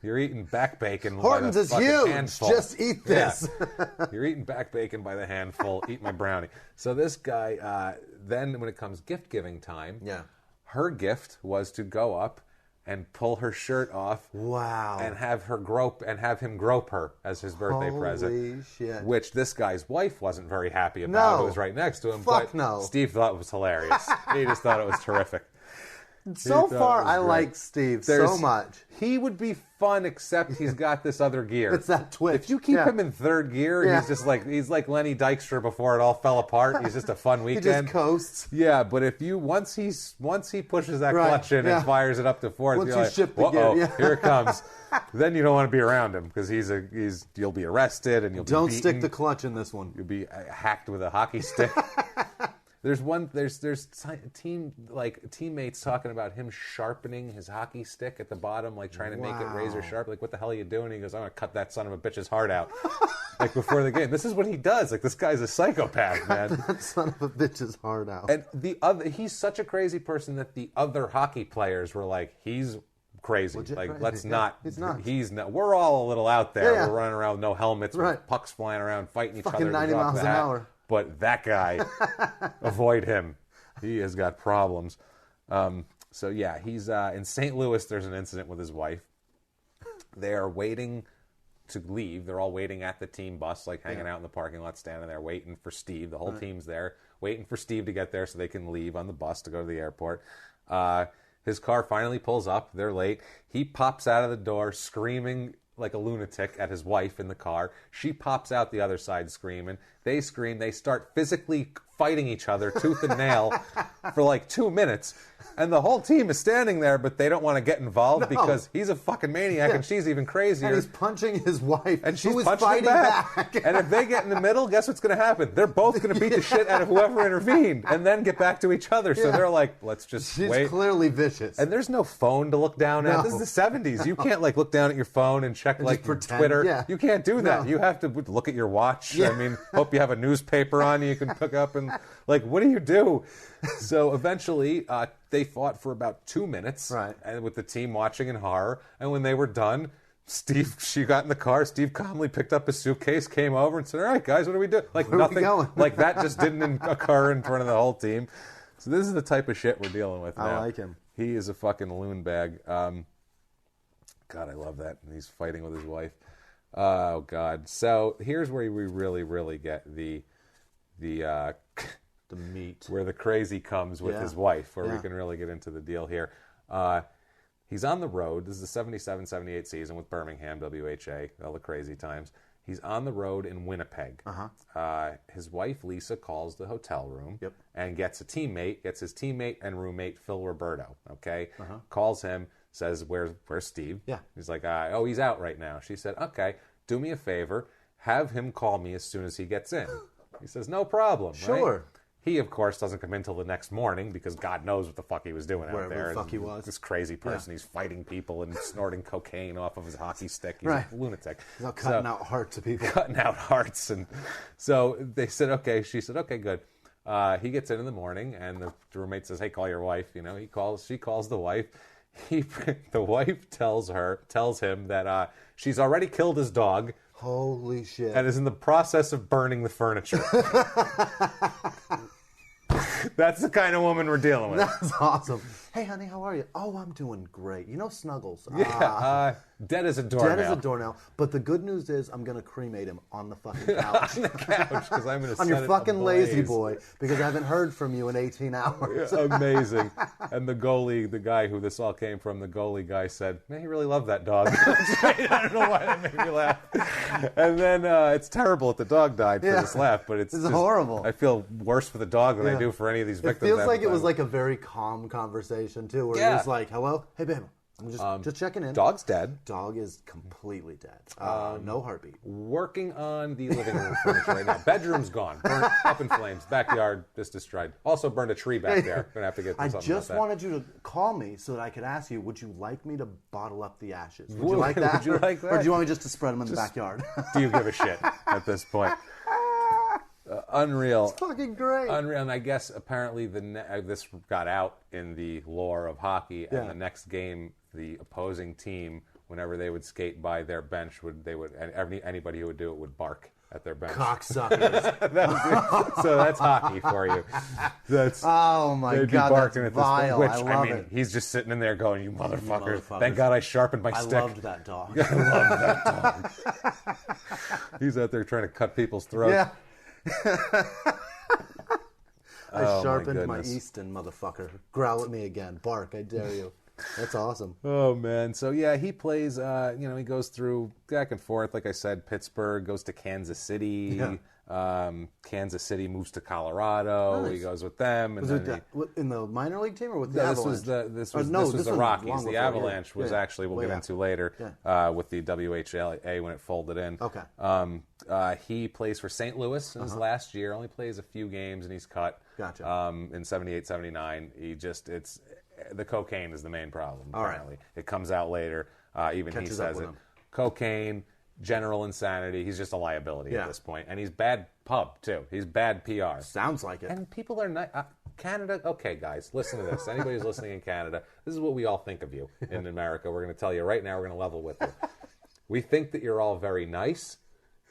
You're eating back bacon Hortons by the is fucking huge. handful. Just eat this. Yeah. You're eating back bacon by the handful. Eat my brownie. So this guy, then when it comes gift-giving time, her gift was to go up and pull her shirt off. Wow. And have him grope her as his birthday present. Holy shit. Which this guy's wife wasn't very happy about. Who was right next to him. Fuck but no. Steve thought it was hilarious. He just thought it was terrific. So far, I like Steve so much. He would be fun, except he's got this other gear. It's that twitch. If you keep him in third gear, he's just he's like Lenny Dykstra before it all fell apart. He's just a fun weekend. He just coasts. Yeah, but if you once he pushes that clutch in and fires it up to fourth, once you're you ship the gear, here it comes. Then you don't want to be around him because you'll be arrteed and you'll be Don't beaten. stick the clutch in this one. You'll be hacked with a hockey stick. There's teammates talking about him sharpening his hockey stick at the bottom, trying to make it razor sharp. What the hell are you doing? He goes, "I'm gonna cut that son of a bitch's heart out." Before the game. This is what he does. This guy's a psychopath, man. That son of a bitch's heart out. And he's such a crazy person that the other hockey players were like, he's crazy. Legit like, crazy. let's Yeah, not. he's not. We're all a little out there. Yeah. We're running around with no helmets, with pucks flying around, fighting each Fucking other. 90 miles an hour. But that guy, avoid him. He has got problems. So yeah, he's in St. Louis. There's an incident with his wife. They are waiting to leave. They're all waiting at the team bus, like hanging out in the parking lot, standing there waiting for Steve. The whole team's there, waiting for Steve to get there so they can leave on the bus to go to the airport. His car finally pulls up. They're late. He pops out of the door screaming like a lunatic at his wife in the car. She pops out the other side screaming. They scream. They start physically fighting each other tooth and nail for like 2 minutes. And the whole team is standing there, but they don't want to get involved because he's a fucking maniac and she's even crazier. And he's punching his wife, and she's punching fighting back. And if they get in the middle, guess what's going to happen? They're both going to beat the shit out of whoever intervened and then get back to each other. So they're like, let's just wait. She's clearly vicious. And there's no phone to look down at. This is the 70s. You can't like look down at your phone and check like Twitter. Yeah. You can't do that. You have to look at your watch. I mean, hope you have a newspaper on you can pick up and like, what do you do? So eventually, they fought for about 2 minutes, and with the team watching in horror. And when they were done, she got in the car. Steve calmly picked up his suitcase, came over, and said, "All right, guys, what do we do?" Like Where nothing, are we going? like that just didn't occur in front of the whole team. So this is the type of shit we're dealing with now. I like him. He is a fucking loon bag. God, I love that. And he's fighting with his wife. Oh God. So here's where we really get the meat. Where the crazy comes with his wife, where we can really get into the deal here. He's on the road. This is the 77-78 season with Birmingham, WHA, all the crazy times. He's on the road in Winnipeg. His wife, Lisa, calls the hotel room and gets his teammate and roommate, Phil Roberto, okay? Calls him, says, where's Steve? Yeah. He's like, he's out right now. She said, okay, do me a favor. Have him call me as soon as he gets in. He says, no problem, Sure. Right? He, of course, doesn't come in till the next morning because God knows what the fuck he was doing out there. Wherever the fuck he was. This crazy person. He's fighting people and snorting cocaine off of his hockey stick. He's a lunatic. He's all cutting out hearts of people. Cutting out hearts. And so they said, okay. She said, okay, good. He gets in the morning and the roommate says, hey, call your wife. You know, she calls the wife. The wife tells him that she's already killed his dog. Holy shit. And is in the process of burning the furniture. That's the kind of woman we're dealing with. That's awesome. Hey, honey, how are you? Oh, I'm doing great. You know Snuggles? Dead as a doornail. Dead as a doornail. But the good news is I'm going to cremate him on the fucking couch. On the couch, because I'm going to on your fucking lazy boy, because I haven't heard from you in 18 hours. Amazing. And the goalie, the guy who this all came from, the goalie guy said, man, he really loved that dog. I don't know why that made me laugh. And then it's terrible that the dog died for this laugh, but it's just horrible. I feel worse for the dog than I do for any of these victims. It feels like it was like a very calm conversation, too, where it was like, hello? Hey, babe. I'm just checking in. Dog's dead. Dog is completely dead. No heartbeat. Working on the living room furniture right now. Bedroom's gone. Burnt up in flames. Backyard just destroyed. Also burned a tree back there. Gonna have to get something. I just wanted you to call me so that I could ask you, would you like me to bottle up the ashes? Would you like that? Would you like that? Or do you want me just to spread them in the backyard? Do you give a shit at this point? Unreal. It's fucking great. Unreal. And I guess apparently this got out in the lore of hockey, and the next game, the opposing team, whenever they would skate by their bench, anybody who would do it would bark at their bench. Cocksuckers. So that's hockey for you. Oh my God, barking that's at this vile. which, I love it. He's just sitting in there going, you motherfuckers. Thank God I sharpened my stick. I loved that dog. I loved that dog. He's out there trying to cut people's throats. Yeah. I sharpened my Easton, motherfucker. Growl at me again. Bark, I dare you. That's awesome. Oh, man. So, yeah, he plays, he goes through back and forth. Like I said, Pittsburgh, goes to Kansas City. Yeah. Kansas City moves to Colorado. Nice. He goes with them. And in the minor league team or with the Avalanche? This was the Rockies. The Avalanche was actually, we'll get into later, with the WHA when it folded in. Okay. He plays for St. Louis in his last year. Only plays a few games and he's cut. Gotcha. In 78, 79. The cocaine is the main problem, apparently. It comes out later. Even he says it. Cocaine, general insanity. He's just a liability at this point. And he's bad pub, too. He's bad PR. Sounds like it. And people are not... Canada, okay, guys, listen to this. Anybody who's listening in Canada, this is what we all think of you in America. We're going to tell you right now, we're going to level with you. We think that you're all very nice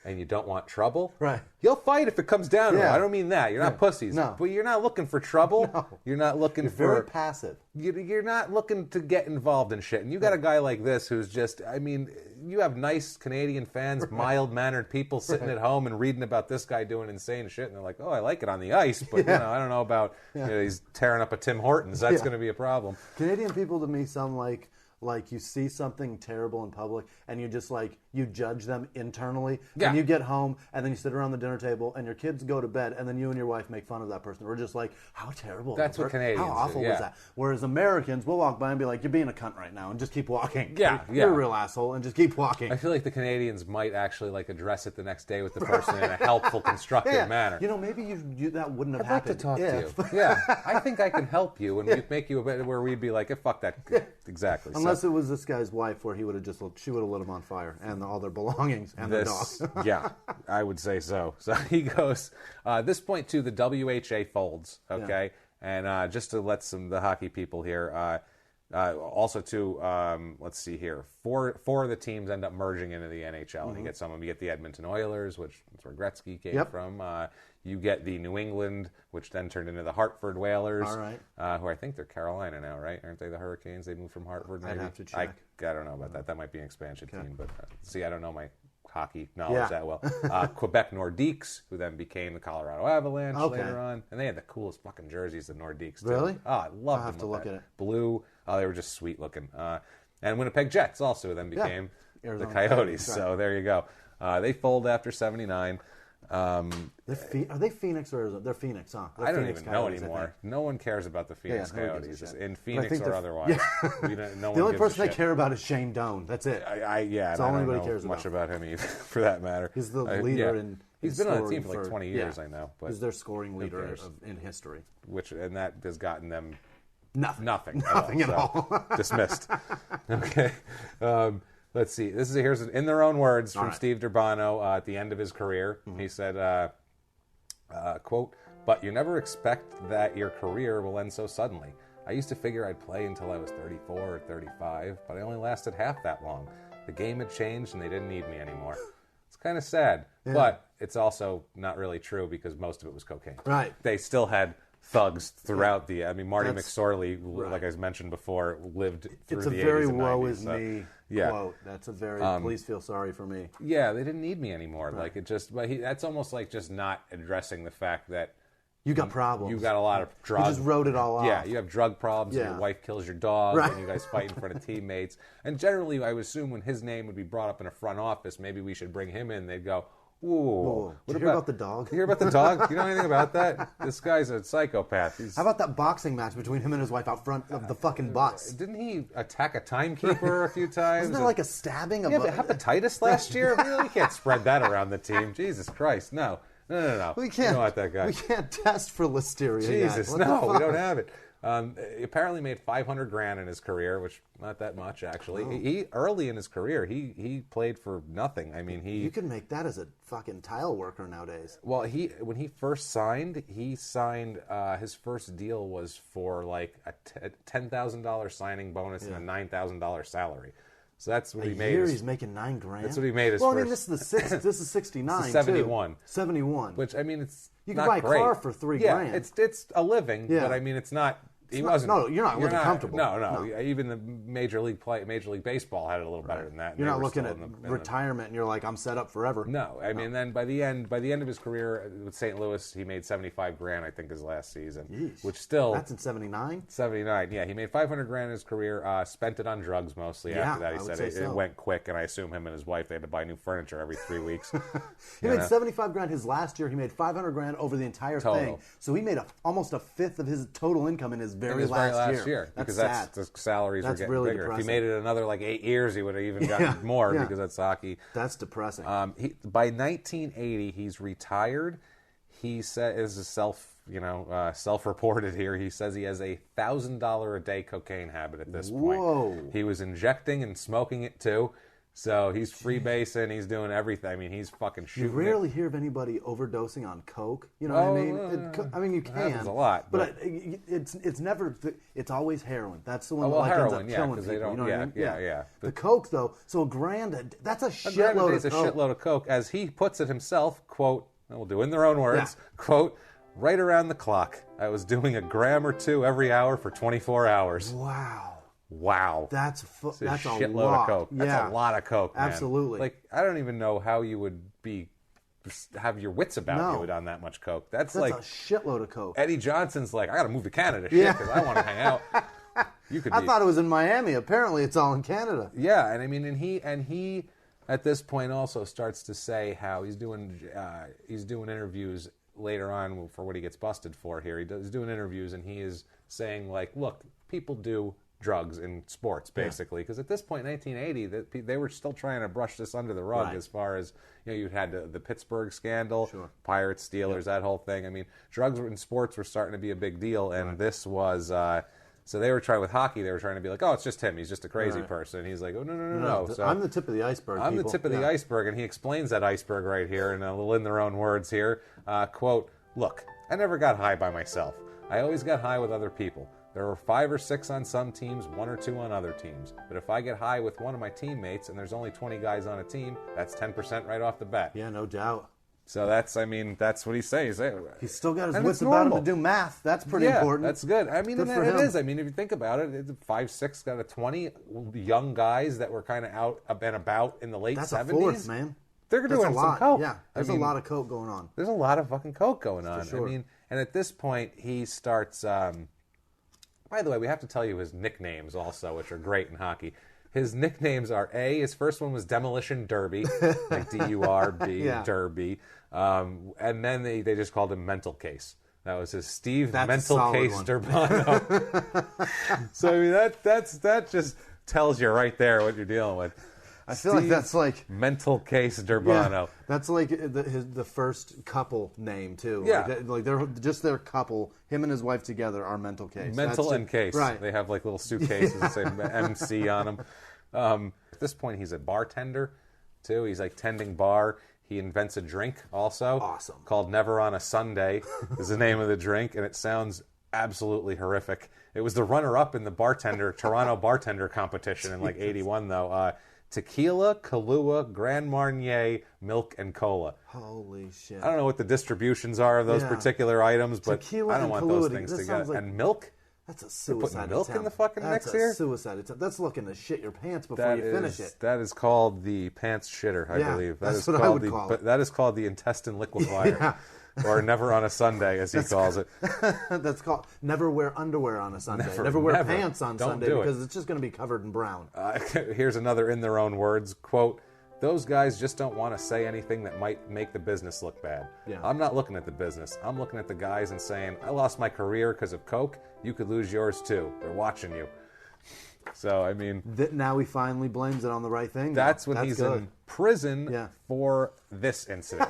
and you don't want trouble. Right. You'll fight if it comes down to it. I don't mean that. You're not pussies. No. But you're not looking for trouble. No. You're not looking for... Very passive. You're not looking to get involved in shit. And you got a guy like this who's just, I mean, you have nice Canadian fans, mild-mannered people sitting at home and reading about this guy doing insane shit. And they're like, oh, I like it on the ice, but, I don't know about, he's tearing up a Tim Hortons. That's going to be a problem. Canadian people to me sound like you see something terrible in public and you just you judge them internally. Yeah. And you get home and then you sit around the dinner table and your kids go to bed and then you and your wife make fun of that person. We're just like, how terrible. That's what Canadians How awful do, was that? Whereas Americans, we'll walk by and be like, you're being a cunt right now and just keep walking. Yeah, You're a real asshole and just keep walking. I feel like the Canadians might actually address it the next day with the person in a helpful, constructive manner. Maybe you that wouldn't have I'd like happened. to talk to you. Yeah, I think I can help you, and we'd make you a bit where we'd be like, fuck that. Exactly. Unless it was this guy's wife, where she would have lit him on fire and all their belongings and their dog. Yeah, I would say so. So he goes. This point too, the WHA folds. Okay, and just to let the hockey people here. Also, too, let's see here. Four of the teams end up merging into the NHL, and you get some of them. You get the Edmonton Oilers, which is where Gretzky came from. You get the New England, which then turned into the Hartford Whalers, who I think they're Carolina now, right? Aren't they the Hurricanes? They moved from Hartford, maybe? I'd have to check. I don't know about that. That might be an expansion team, but see, I don't know my hockey knowledge that well. Quebec Nordiques, who then became the Colorado Avalanche later on, and they had the coolest fucking jerseys, the Nordiques. Too. Really? Oh, I love them. I'll have to look at it. Blue. Oh, they were just sweet looking. And Winnipeg Jets also then became the Coyotes. Right. So there you go. They fold after 79. Are they Phoenix or they're Phoenix? Huh? They're I don't Phoenix even Coyotes, know anymore. No one cares about the Phoenix Coyotes in Phoenix or otherwise. The only person they care about is Shane Doan. That's it. That's all anybody know cares much about him either, for that matter. He's the leader in. He's been on the team for like 20 years, I know. But he's their scoring leader in history. And that has gotten them nothing at all. Dismissed. Okay. Let's see. Here's in their own words from Steve Durbano at the end of his career. He said, quote, "But you never expect that your career will end so suddenly. I used to figure I'd play until I was 34 or 35, but I only lasted half that long. The game had changed and they didn't need me anymore." It's kind of sad, but it's also not really true because most of it was cocaine. Right. They still had thugs throughout Marty McSorley, like I mentioned before, lived through the 80s and 90s. It's a very woe is me quote. That's a very please feel sorry for me. Yeah, they didn't need me anymore. Right. That's almost like just not addressing the fact that you got problems. You got a lot of drugs. You just wrote it all off. Yeah, you have drug problems, and your wife kills your dog, and you guys fight in front of teammates. And generally, I would assume when his name would be brought up in a front office, maybe we should bring him in. They'd go, "Ooh, did you hear about the dog? You hear about the dog? You know anything about that? This guy's a psychopath." How about that boxing match between him and his wife out front of the fucking bus? Didn't he attack a timekeeper a few times? Isn't there like a stabbing? Yeah, but hepatitis last year? We can't spread that around the team. Jesus Christ, no. No. We can't. You don't want that guy. We can't test for listeria. Jesus, no, we don't have it. He apparently made $500,000 in his career, which not that much actually. Oh. He early in his career, he played for nothing. I mean, you can make that as a fucking tile worker nowadays. Well, when he first signed, his first deal was for like a $10,000 signing bonus and a $9,000 salary. So that's what he made. He's making $9,000. That's what he made. Well, I mean, this is 69. 71. Too. 71. Which I mean, it's you can buy a car for $3,000. Yeah, it's a living, but I mean, it's not. No, you're not living comfortable. No. Even the Major League Baseball had it a little better than that. You're not looking at retirement and you're like, I'm set up forever. No, I mean, then by the end of his career with St. Louis, he made $75,000, I think, his last season. Yeesh. Which still that's in 79. 79, yeah. He made $500,000 in his career. Spent it on drugs mostly. After that, he said it went quick, and I assume him and his wife they had to buy new furniture every 3 weeks. He made $75,000 his last year. He made $500,000 over the entire thing. So he made almost a fifth of his total income in his very last year. Because the salaries were getting really bigger. Depressing. If he made it another like 8 years, he would have even gotten more because that's hockey. That's depressing. By 1980, he's retired. He said, "This is self-reported here." He says he has a $1,000 a day cocaine habit at this point. Whoa! He was injecting and smoking it too. So he's freebasing, he's doing everything. I mean, he's fucking shooting. You rarely hear of anybody overdosing on coke. You know what I mean? I mean, you can. Happens a lot, but it's never. It's always heroin. That's the one well, that heroin, ends up killing people. They don't, you know what I mean? Yeah. The coke, though, so $1,000. That's a shitload of coke. A shitload of coke, as he puts it himself. Quote, we'll do in their own words. Yeah. Quote, right around the clock, I was doing a gram or two every hour for 24 hours. Wow. That's a shitload lot. of coke. Yeah. That's a lot of coke, man. Absolutely. Like, I don't even know how you would have your wits about you on that much coke. That's like a shitload of coke. Eddie Johnson's like, I got to move to Canada, because I want to hang out. I thought it was in Miami. Apparently, it's all in Canada. Yeah, and I mean, and he at this point also starts to say how he's doing interviews later on for what he gets busted for here. He's doing interviews, and he is saying, like, look, people do drugs in sports, basically, because at this point in 1980 they were still trying to brush this under the rug, as far as, you had the Pittsburgh scandal, Pirates, Steelers, that whole thing. I mean, drugs in sports were starting to be a big deal, and this was so they were trying with hockey. They were trying to be like, oh, it's just him, he's just a crazy person. And he's like, oh, no. So I'm the tip of the iceberg. I'm the tip of the iceberg, and he explains that iceberg right here, and a little in their own words here. Quote, look, I never got high by myself. I always got high with other people. There were 5 or 6 on some teams, 1 or 2 on other teams. But if I get high with one of my teammates and there's only 20 guys on a team, that's 10% right off the bat. Yeah, no doubt. So that's what he says. He's still got his wits about him to do math. That's pretty important. That's good. I mean, it is. I mean, if you think about it, it's 5, 6 out of 20 young guys that were kind of out and about in the late 70s. That's a fourth, man. They're doing some coke. Yeah, there's a lot of coke going on. There's a lot of fucking coke going on. Sure. I mean, and at this point, he starts... by the way, we have to tell you his nicknames also, which are great in hockey. His nicknames are his first one was Demolition Derby, like D-U-R-B, Derby. And then they just called him Mental Case. That was his Mental Case Durbano. So, I mean, that just tells you right there what you're dealing with. I feel like that's like Mental Case Durbano. Yeah, that's like the first couple name too. Yeah, like they're just their couple. Him and his wife together are Mental Case. Mental and Case. Right. They have like little suitcases that say MC on them. At this point, he's a bartender too. He's like tending bar. He invents a drink also. Called Never on a Sunday is the name of the drink, and it sounds absolutely horrific. It was the runner-up in the Toronto bartender competition in like '81 though. Tequila, Kahlua, Grand Marnier, milk, and cola. Holy shit. I don't know what the distributions are of those particular items, but Tequila I don't want those things together. Like, and milk? That's a suicide Putting milk in the fucking mix here? here? That's a suicide attempt. That's looking to shit your pants before you finish it. That is called the pants shitter, I believe. That's what I would call it. That is called the intestine liquefier. Or Never on a Sunday, as he calls it. That's called Never Wear Underwear on a Sunday. Never wear pants on Sunday because it's just going to be covered in brown. Here's another in their own words, quote, those guys just don't want to say anything that might make the business look bad. Yeah. I'm not looking at the business. I'm looking at the guys and saying, I lost my career because of coke. You could lose yours too. They're watching you. So, I mean... Now he finally blames it on the right thing. That's when he's in prison for this incident.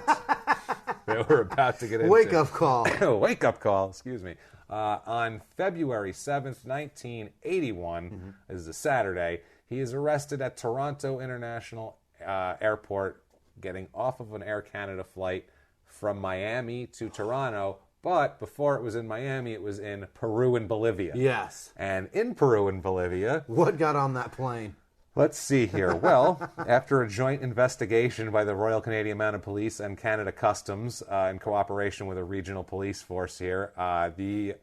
They were about to get into. Wake-up call. Wake-up call, excuse me. On February 7th, 1981, this is a Saturday, he is arrested at Toronto International Airport, getting off of an Air Canada flight from Miami to Toronto. But before it was in Miami, it was in Peru and Bolivia. Yes. And in Peru and Bolivia... What got on that plane? Let's see here. Well, after a joint investigation by the Royal Canadian Mounted Police and Canada Customs in cooperation with a regional police force here, the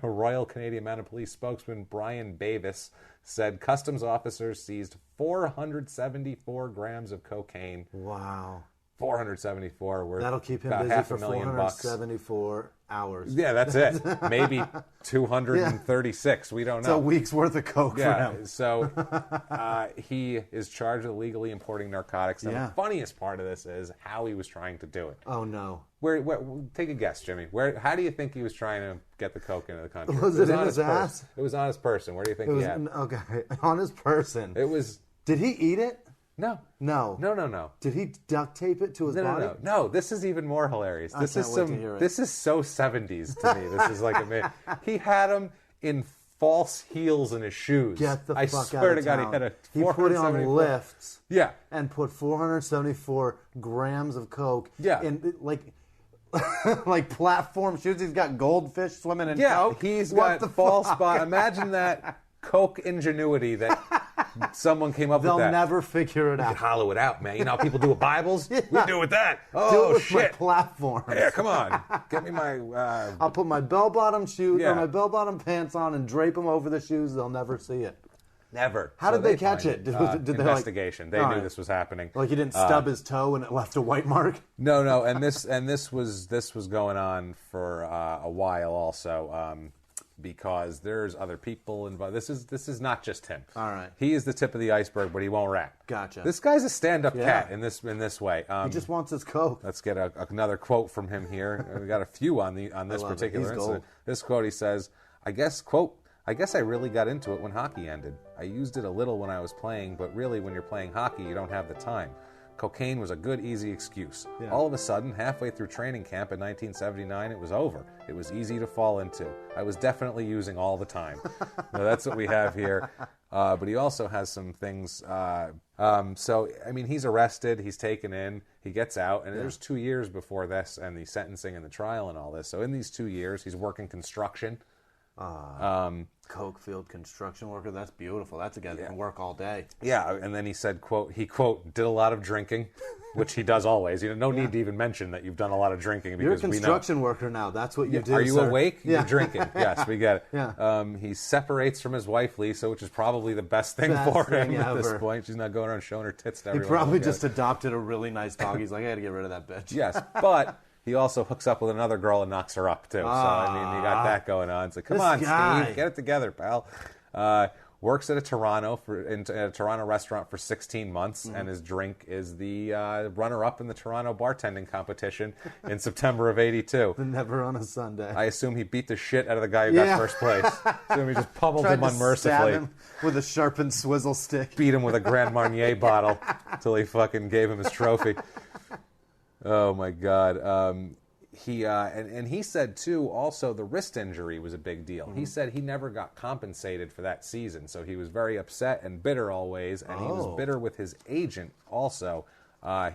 Royal Canadian Mounted Police spokesman Brian Bavis said customs officers seized 474 grams of cocaine. Wow. 474 worth. That'll keep him about busy for $500,000. 474 hours. Yeah, that's it. Maybe 236. We don't know. It's a week's worth of coke for him. So he is charged with illegally importing narcotics. And the funniest part of this is how he was trying to do it. Oh, no. Where take a guess, Jimmy. How do you think he was trying to get the coke into the country? Was it in his ass? It was on his person. Where do you think he had? Okay, on his person. It was... Did he eat it? No. No. Did he duct tape it to his body? No. This is even more hilarious. This is so 70s to me. This is like he had them in false heels in his shoes. Get the I fuck swear out to of God, town. he had He put it on 474 lifts. Yeah. And put 474 grams of coke. Yeah. In like platform shoes. He's got goldfish swimming in Yeah, coke. he's What got the false fuck? spot. Imagine that coke ingenuity that someone came up They'll with that. never figure it We could out. hollow it out, man. You know how people do with Bibles? We do it with that. Do Oh, it with my shit. platforms. Here, come on. Get me my... I'll put my bell-bottom shoes Yeah. or my bell-bottom pants on and drape them over the shoes. They'll never see it. Never. How did they catch find it? Did they, like- investigation. They All knew right. this was happening. Like he didn't stub his toe and it left a white mark? No, and this was going on for a while also, because there's other people involved. This is not just him. All right. He is the tip of the iceberg, but he won't rap. Gotcha. This guy's a stand-up Yeah. cat in this way. He just wants his coke. Let's get another quote from him here. We got a few on this love it. particular He's incident. gold. This quote, he says, I guess I really got into it when hockey ended. I used it a little when I was playing, but really when you're playing hockey, you don't have the time. Cocaine was a good, easy excuse. Yeah. All of a sudden, halfway through training camp in 1979, it was over. It was easy to fall into. I was definitely using all the time. Now, that's what we have here. But he also has some things. So, I mean, he's arrested. He's taken in. He gets out. And there's 2 years before this and the sentencing and the trial and all this. So in these 2 years, he's working construction. Coke field construction worker. That's beautiful. That's a guy that can work all day. Yeah, and then he said, quote, did a lot of drinking, which he does always. You know, no need to even mention that you've done a lot of drinking. You're a Because we know. construction worker now. That's what you do, Are you sir. awake? Yeah. You're drinking. Yes, we get it. Yeah. He separates from his wife, Lisa, which is probably the best thing Best for him thing at this ever. point. She's not going around showing her tits to He everyone. probably Look at just it. adopted a really nice dog. He's like, I got to get rid of that bitch. Yes, but he also hooks up with another girl and knocks her up, too. So, I mean, you got that going on. So, come This on, guy. Steve. Get it together, pal. Works at a Toronto restaurant for 16 months, and his drink is the runner-up in the Toronto bartending competition in September of '82. Never on a Sunday. I assume he beat the shit out of the guy who got first place. I assume he just pummeled Tried him to unmercifully. stab him with a sharpened swizzle stick. Beat him with a Grand Marnier bottle until he fucking gave him his trophy. Oh my God. He said too, also the wrist injury was a big deal. He said he never got compensated for that season, so he was very upset and bitter always, and he was bitter with his agent also.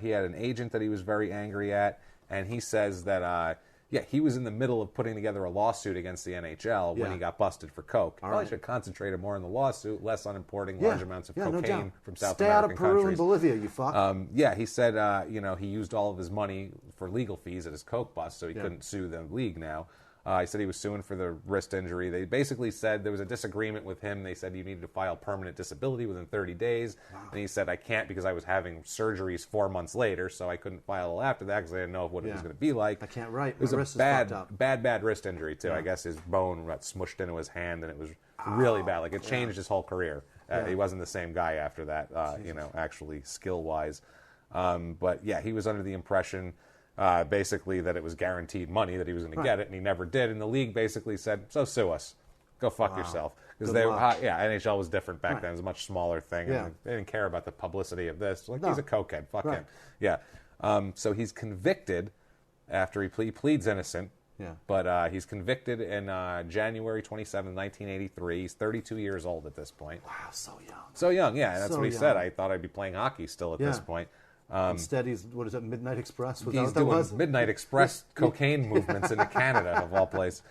He had an agent that he was very angry at, and he says that he was in the middle of putting together a lawsuit against the NHL when he got busted for coke. Probably should have concentrated more on the lawsuit, less on importing large amounts of cocaine from South Stay American out of Peru countries. and Bolivia, you fuck. He said, he used all of his money for legal fees at his coke bust, so he couldn't sue the league now. He said he was suing for the wrist injury. They basically said there was a disagreement with him. They said you needed to file permanent disability within 30 days. And he said, I can't because I was having surgeries 4 months later, so I couldn't file after that because I didn't know what it was going to be like. I can't write. It was My a wrist is fucked bad up. wrist injury, too. I guess his bone got smushed into his hand, and it was really bad. Like, it changed his whole career. He wasn't the same guy after that, actually skill-wise. But, yeah, he was under the impression... basically that it was guaranteed money that he was going to get it, and he never did. And the league basically said, "So sue us, go fuck yourself." Because NHL was different back then; it was a much smaller thing, and they didn't care about the publicity of this. Like he's a cokehead, fuck him. Yeah. So he's convicted after he pleads innocent. Yeah. But he's convicted in January 27, 1983. He's 32 years old at this point. Wow, so young. So young, yeah. That's So what he young. said. I thought I'd be playing hockey still at this point. Instead, he's, what is it, Midnight Express? Was that He's what that doing was? Midnight Express cocaine movements into Canada, of all places.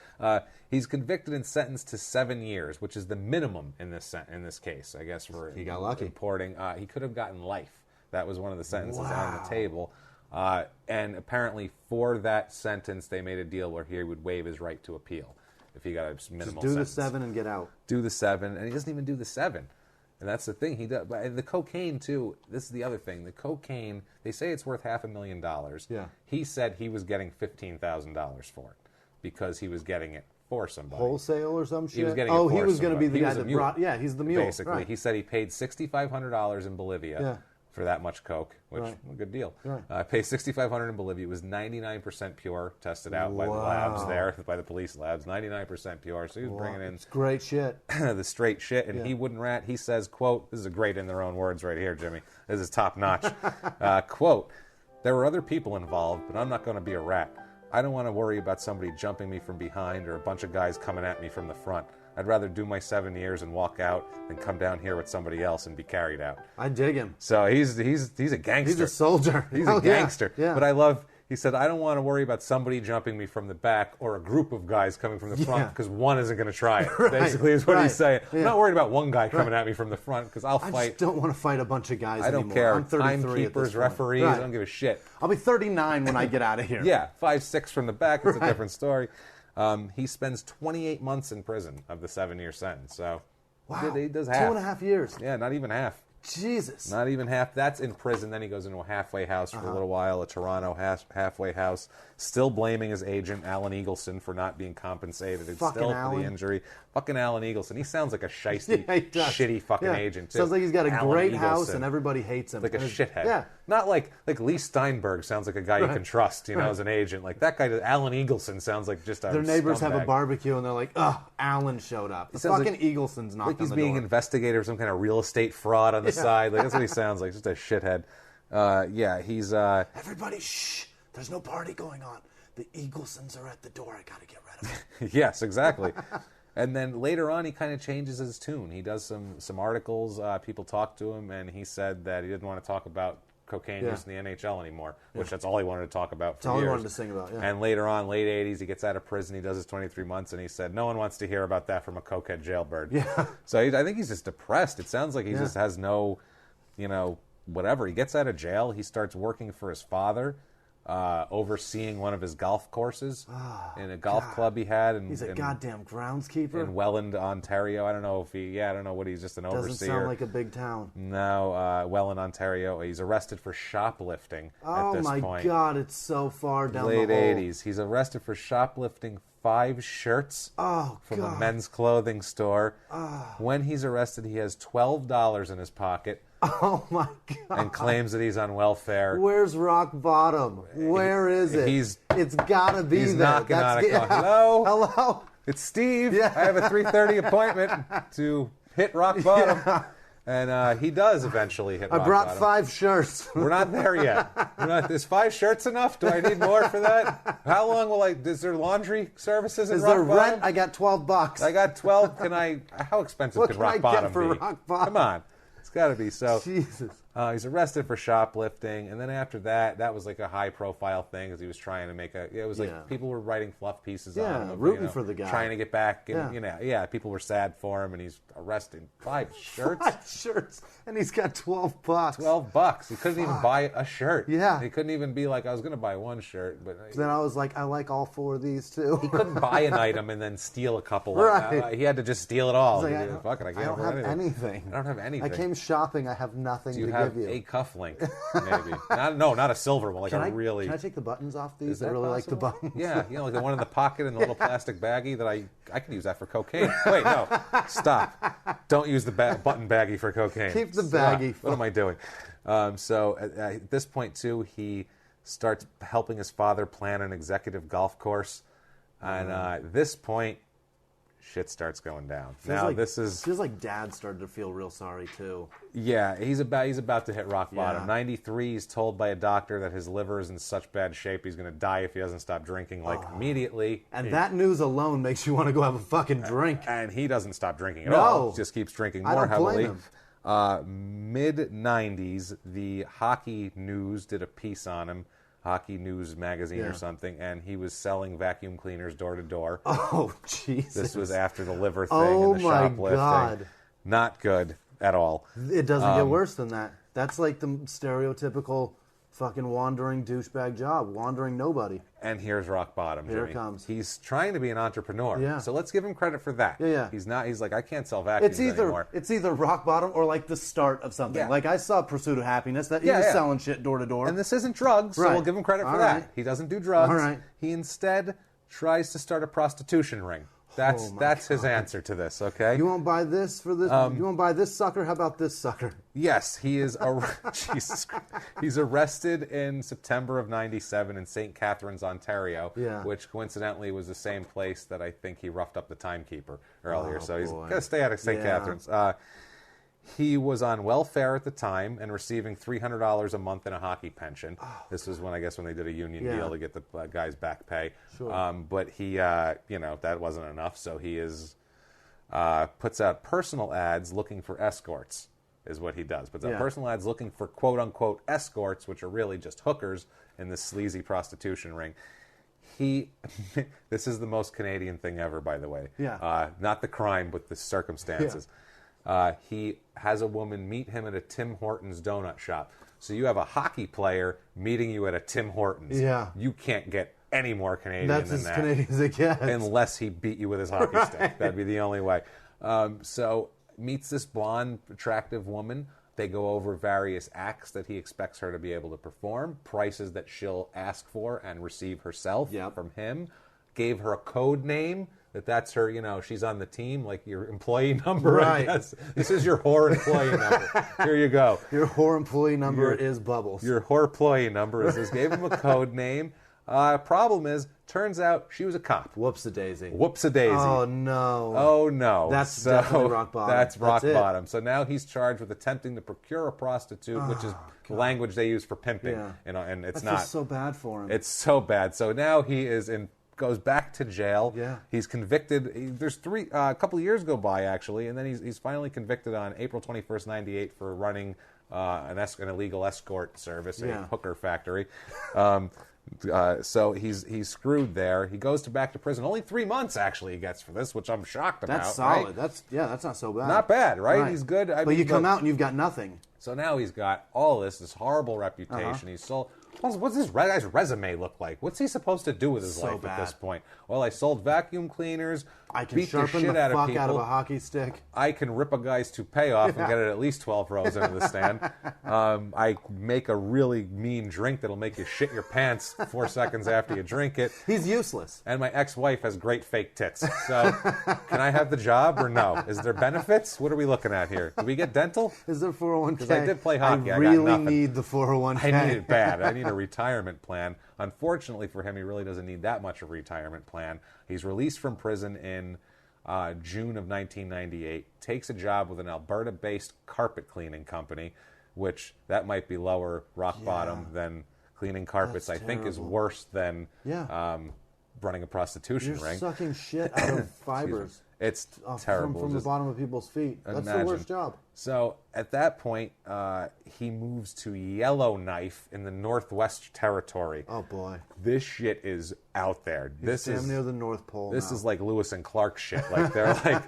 He's convicted and sentenced to 7 years, which is the minimum in this case, I guess, for He got lucky. importing. He could have gotten life. That was one of the sentences on the table. And apparently for that sentence, they made a deal where he would waive his right to appeal if he got a minimal Just do sentence. the 7 and get out. Do the 7, and he doesn't even do the 7. And that's the thing. He does. But the cocaine, too, this is the other thing. The cocaine, they say it's worth $500,000. Yeah. He said he was getting $15,000 for it because he was getting it for somebody. Wholesale or some shit? He was getting oh, it for he was going to be somebody. the He guy was a that mule. brought... Yeah, he's the mule. Basically. Right. He said he paid $6,500 in Bolivia for that much coke, which Right. a good deal. Right. Paid $6,500 in Bolivia. It was 99% pure, tested out by the labs there, by the police labs. 99% pure. So he was bringing in... It's great shit. the straight shit, and he wouldn't rat. He says, quote, this is a great in their own words right here, Jimmy. This is top notch. Quote, there were other people involved, but I'm not going to be a rat. I don't want to worry about somebody jumping me from behind or a bunch of guys coming at me from the front. I'd rather do my 7 years and walk out than come down here with somebody else and be carried out. I dig him. So he's a gangster. He's a soldier. He's a gangster. Yeah. But he said, I don't want to worry about somebody jumping me from the back or a group of guys coming from the front because one isn't going to try it, basically is what he's saying. Yeah. I'm not worried about one guy coming at me from the front because I'll fight. I just don't want to fight a bunch of guys I don't anymore. care. I'm 33 Timekeepers, referees, I don't give a shit. I'll be 39 when I get out of here. Yeah, 5'6" from the back, it's a different story. He spends 28 months in prison of the 7-year sentence. So he does half. 2.5 years. Yeah, not even half. Jesus. Not even half. That's in prison. Then he goes into a halfway house for a little while, a Toronto halfway house, still blaming his agent, Alan Eagleson, for not being compensated. It's Fucking still Alan. for the injury. Fucking Alan Eagleson. He sounds like a shiesty, shitty fucking agent, too. Sounds like he's got a Alan great Eagleson. house and everybody hates him. Like a shithead. Yeah. Not like Lee Steinberg sounds like a guy you can trust, as an agent. Like that guy, Alan Eagleson, sounds like just a Their neighbors scumbag. have a barbecue and they're like, Alan showed up. The fucking Eagleson's knocked on the door. Like he's being investigated for some kind of real estate fraud on the side. Like that's what he sounds like, just a shithead. He's... Everybody, shh. There's no party going on. The Eaglesons are at the door. I gotta get rid of them. Yes, exactly. And then later on, he kind of changes his tune. He does some articles. People talk to him, and he said that he didn't want to talk about cocaine use in the NHL anymore, which that's all he wanted to talk about for That's all years. he wanted to sing about, yeah. And later on, late 80s, he gets out of prison. He does his 23 months, and he said, no one wants to hear about that from a cokehead jailbird. Yeah. So I think he's just depressed. It sounds like he just has no, whatever. He gets out of jail. He starts working for his father, overseeing one of his golf courses in a golf club he had. He's a goddamn groundskeeper? In Welland, Ontario. I don't know what he's just an overseer. Doesn't sound like a big town. No, Welland, Ontario. He's arrested for shoplifting at this point. Oh my God, it's so far down the hole. Late 80s. He's arrested for shoplifting 5 shirts from a men's clothing store. When he's arrested, he has $12 in his pocket. Oh my God. And claims that he's on welfare. Where's rock bottom? Where is it? It's gotta be he's there. Knocking on a call. Hello? Hello? It's Steve. Yeah. I have a 3:30 appointment to hit rock bottom. Yeah. And he does eventually hit rock bottom. I brought 5 shirts. We're not there yet. Is 5 shirts enough? Do I need more for that? How long will is there laundry services in rock bottom? Is there rent? I got $12. I got 12. How expensive could rock bottom be? Rock bottom? Come on. It's got to be. So Jesus. He's arrested for shoplifting, and then after that was like a high-profile thing because he was trying to make it was like people were writing fluff pieces on him. Rooting for the guy. Trying to get back, and people were sad for him, and he's arrested. 5 shirts? 5 shirts, and he's got $12. $12. He couldn't even buy a shirt. Yeah. He couldn't even be like, I was going to buy 1 shirt, but... Then I was like, I like all 4 of these, too. He couldn't buy an item and then steal a couple. Right. He had to just steal it all. Like, I don't have anything. I don't have anything. I came shopping. I have nothing to give you. Do you have a cufflink? Maybe. Not a silver one, Can I take the buttons off these? Is that really possible? like the buttons. Yeah, like the one in the pocket in the little plastic baggie that I could use that for cocaine. Wait, no. Stop. Don't use the button baggie for cocaine. Keep the baggie. What am I doing? So at this point, too, he starts helping his father plan an executive golf course. And at this point, shit starts going down. Feels like Dad started to feel real sorry too. Yeah, he's about to hit rock bottom. 93, he's told by a doctor that his liver is in such bad shape he's going to die if he doesn't stop drinking immediately. And that news alone makes you want to go have a fucking drink. And he doesn't stop drinking at all. He just keeps drinking more heavily. Mid-90s, the Hockey News did a piece on him. Hockey News magazine or something, and he was selling vacuum cleaners door to door. Oh, Jesus. This was after the liver thing and the shoplifting. Oh, my God. Not good at all. It doesn't get worse than that. That's like the stereotypical fucking wandering douchebag job, wandering nobody. And here's rock bottom, Jimmy. Here it comes. He's trying to be an entrepreneur. Yeah. So let's give him credit for that. Yeah. He's like, I can't sell vacuums anymore. It's either rock bottom or like the start of something. Yeah. Like I saw Pursuit of Happiness that he was selling shit door to door. And this isn't drugs, so we'll give him credit for that. He doesn't do drugs. All right. He instead tries to start a prostitution ring. That's his answer to this, okay? You won't buy this for this? You won't buy this sucker? How about this sucker? Yes, he is. Jesus Christ. He's arrested in September of '97 in St. Catharines, Ontario, which coincidentally was the same place that I think he roughed up the timekeeper earlier. So he's got to stay out of St. Catharines. He was on welfare at the time and receiving $300 a month in a hockey pension. This was when they did a union deal to get the guys back pay. Sure. But he, that wasn't enough, so he is puts out personal ads looking for escorts, is what he does. Puts out personal ads looking for quote-unquote escorts, which are really just hookers in this sleazy prostitution ring. This is the most Canadian thing ever, by the way. Yeah. Not the crime, but the circumstances. He has a woman meet him at a Tim Hortons donut shop. So you have a hockey player meeting you at a Tim Hortons. Yeah. You can't get any more Canadian That's than as that. Canadian as it gets. Unless he beat you with his hockey stick. That'd be the only way. So meets this blonde, attractive woman. They go over various acts that he expects her to be able to perform, prices that she'll ask for and receive herself from him. Gave her a code name, that's her, she's on the team, like your employee number, I guess. This is your whore employee number. Here you go. Your whore employee number is Bubbles. Your whore employee number is this. Gave him a code name. Problem is, turns out she was a cop. Whoops-a-daisy. Whoops-a-daisy. Oh, no. Oh, no. That's definitely rock bottom. That's rock bottom. So now he's charged with attempting to procure a prostitute, which is the language they use for pimping. Yeah. And it's I not. feel so bad for him. It's so bad. So now he goes back to jail. Yeah. He's convicted. There's a couple of years go by, actually, and then he's finally convicted on April 21st, 98 for running an illegal escort service, a hooker factory. So he's screwed there. He goes back to prison. Only 3 months, actually, he gets for this, which I'm shocked about. That's solid. Right? That's not so bad. Not bad, right? He's good. But you come out and you've got nothing. So now he's got all this horrible reputation. He's sold. What's this guy's resume look like? What's he supposed to do with his life at this point? Well, I sold vacuum cleaners. I can beat sharpen the shit out of people. out of a hockey stick. I can rip a guy's toupee off and get it at least 12 rows into the stand. I make a really mean drink that'll make you shit your pants 4 seconds after you drink it. He's useless. And my ex-wife has great fake tits. So can I have the job or no? Is there benefits? What are we looking at here? Do we get dental? Is there 401k? Because I did play hockey. I got really nothing. need the 401k. I need it bad. I need a retirement plan. Unfortunately for him, he really doesn't need that much of a retirement plan. He's released from prison in June of 1998, takes a job with an Alberta-based carpet cleaning company, which that might be lower rock bottom than cleaning carpets. That's I think is worse than running a prostitution You're ring. sucking shit out of fibers. It's terrible. From the bottom of people's feet. That's the worst job. So at that point, he moves to Yellowknife in the Northwest Territory. Oh, boy. This shit is out there. He's damn near the North Pole This now. is like Lewis and Clark shit. Like they're like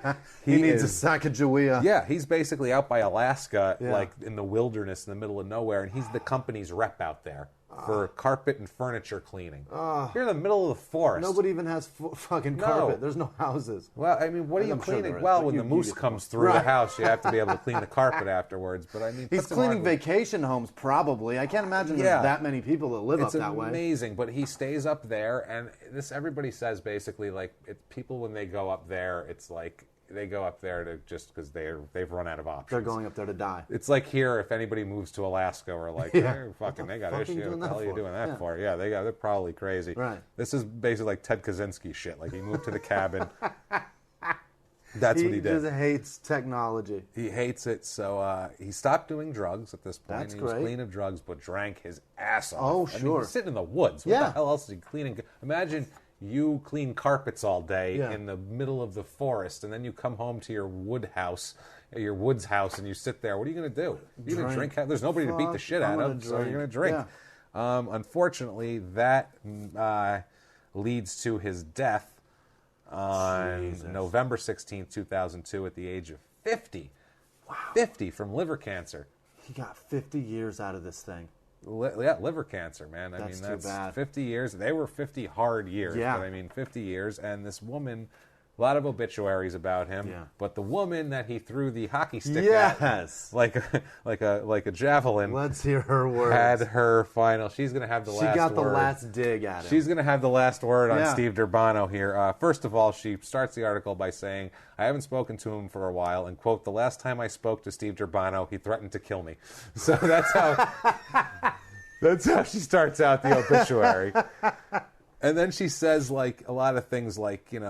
he needs a Sacagawea. Yeah, he's basically out by Alaska, like in the wilderness in the middle of nowhere, and he's the company's rep out there for carpet and furniture cleaning. You're in the middle of the forest. Nobody even has fucking carpet. There's no houses. Well, I mean, what are you cleaning? When the moose comes through the house, you have to be able to clean the carpet afterwards. But I mean, he's cleaning vacation homes, probably. I can't imagine there's that many people that live up that way. It's amazing, but he stays up there, and everybody says basically like people when they go up there, it's like they go up there to just because they've run out of options. They're going up there to die. It's like here, if anybody moves to Alaska, or like, they got issues. What the hell are you doing that for? Yeah, they're probably crazy. Right. This is basically like Ted Kaczynski shit. Like he moved to the cabin. That's what he did. He just hates technology. He hates it, so he stopped doing drugs at this point. That's He was great. clean of drugs, but drank his ass off. Oh, I mean, sure. he's sitting in the woods. What the hell else is he cleaning? Imagine you clean carpets all day in the middle of the forest, and then you come home to your woods house, and you sit there. What are you going to do? You're going to drink? There's nobody to beat the shit out of, so you're going to drink. Yeah. Unfortunately, that leads to his death on November 16th, 2002, at the age of 50. Wow. 50 from liver cancer. He got 50 years out of this thing. Liver cancer, man. That's too bad. 50 years. They were 50 hard years, but I mean 50 years. And this woman, a lot of obituaries about him. Yeah. But the woman that he threw the hockey stick at, like a javelin. Let's hear her words. Had her final. She's gonna have the last word. She got the last dig at him. She's gonna have the last word on Steve Durbano here. First of all, she starts the article by saying, "I haven't spoken to him for a while," and quote, "The last time I spoke to Steve Durbano, he threatened to kill me." So that's how she starts out the obituary. And then she says like a lot of things like, he's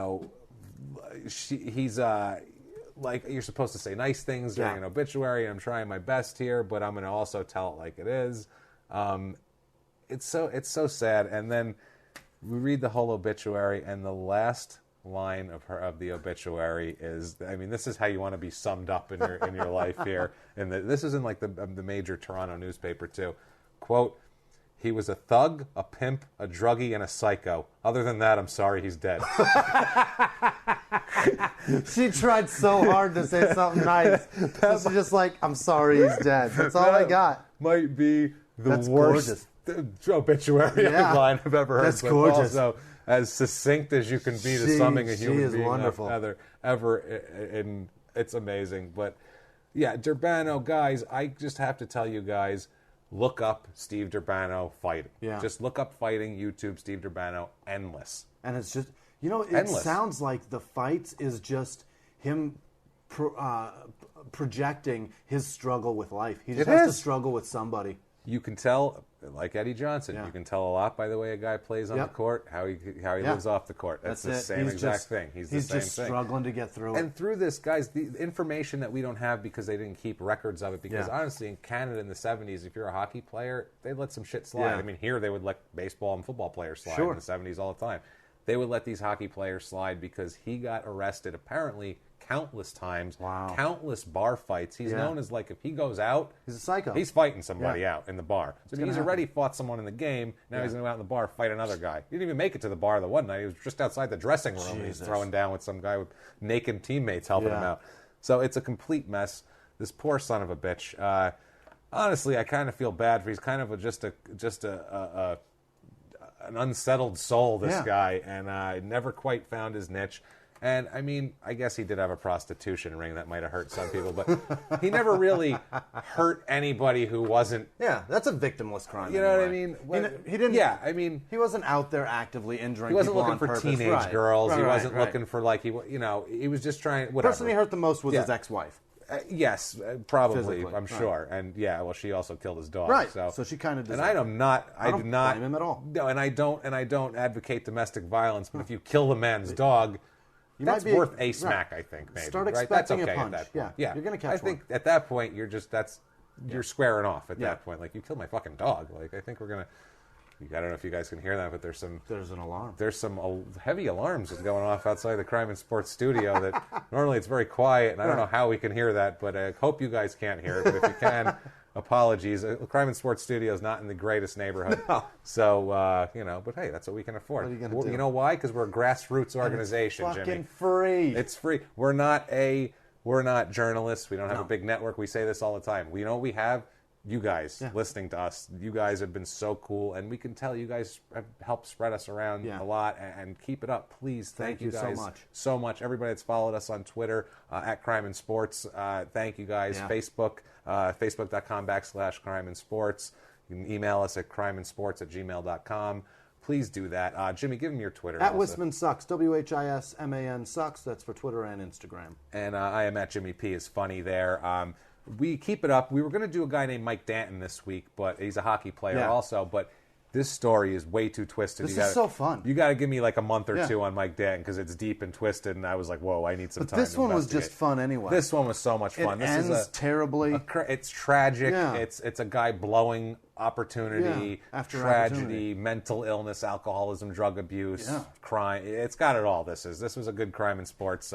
like, you're supposed to say nice things during an obituary, and I'm trying my best here, but I'm going to also tell it like it is. It's so sad. And then we read the whole obituary, and the last line of the obituary is, I mean, this is how you want to be summed up in your life here. And this is in like the major Toronto newspaper too. Quote, "He was a thug, a pimp, a druggie, and a psycho. Other than that, I'm sorry he's dead." She tried so hard to say something nice. She's just like, "I'm sorry he's dead." That's all I got. Might be That's worst obituary line I've ever heard. That's gorgeous. Also, as succinct as you can be to summing a human being wonderful. ever, and it's amazing. But yeah, Durbano, guys, I just have to tell you guys, look up Steve Durbano fighting. Yeah. Just look up fighting, YouTube, Steve Durbano, endless. And it's just, it Endless. sounds like the fights is just him projecting his struggle with life. He just has to struggle with somebody. You can tell, like Eddie Johnson, you can tell a lot by the way a guy plays on the court, how he lives off the court. That's the same exact thing. He's the same just thing. struggling to get through it. And through this, guys, the information that we don't have because they didn't keep records of it, because honestly, in Canada in the 70s, if you're a hockey player, they'd let some shit slide. Yeah. I mean, here they would let baseball and football players slide in the 70s all the time. They would let these hockey players slide because he got arrested apparently countless times, countless bar fights. He's known as, like, if he goes out, he's a psycho. He's fighting somebody out in the bar. So he's already fought someone in the game. Now he's going to go out in the bar fight another guy. He didn't even make it to the bar the one night. He was just outside the dressing room and he's throwing down with some guy with naked teammates helping him out. So it's a complete mess. This poor son of a bitch. Honestly, I kind of feel bad for. He's kind of just an unsettled soul, this guy, and never quite found his niche. And, I mean, I guess he did have a prostitution ring that might have hurt some people, but he never really hurt anybody who wasn't... Yeah, that's a victimless crime. You know what I mean? He didn't... Yeah, I mean... He wasn't out there actively injuring people. He wasn't looking for teenage girls. He wasn't looking for, like, he was just trying... Whatever. The person he hurt the most was his ex-wife. Yes, probably, Physically, I'm sure. And, well, she also killed his dog. Right, so she kind of deserved it. And I do not blame him at all. No, and I don't advocate domestic violence, but if you kill the man's dog... That's worth a smack, I think. Maybe. Start expecting That's okay a punch. At that point. Yeah, you're gonna catch one. I think at that point you're squaring off. At that point, like, you killed my fucking dog. Like, I think we're gonna. I don't know if you guys can hear that, but there's an alarm. There's some heavy alarms going off outside the Crime and Sports studio. That normally it's very quiet, and I don't know how we can hear that, but I hope you guys can't hear it. But if you can. Apologies. Crime and Sports Studio is not in the greatest neighborhood. No. So, but hey, that's what we can afford. What are you going to do? You know why? Because we're a grassroots organization, it's fucking Jimmy. free. It's free. We're not journalists. We don't have a big network. We say this all the time. We have you guys listening to us. You guys have been so cool, and we can tell you guys have helped spread us around a lot, and keep it up. Please, thank you guys so much. Everybody that's followed us on Twitter, at Crime and Sports, thank you guys. Facebook, facebook.com/Crime and Sports. You can email us at crimeinsports@gmail.com. Please do that. Jimmy, give him your Twitter. At Whisman Sucks, WHISMAN Sucks. That's for Twitter and Instagram. And I am at Jimmy P. is funny there. We keep it up. We were going to do a guy named Mike Danton this week, but he's a hockey player also. But this story is way too twisted. This is so fun. You got to give me like a month or two on Mike Danton because it's deep and twisted. And I was like, whoa, I need some time. This one was just fun anyway. This one was so much fun. It ends terribly. It's tragic. Yeah. It's a guy blowing opportunity, after tragedy, opportunity. mental illness, alcoholism, drug abuse, crime. It's got it all. This was a good Crime and Sports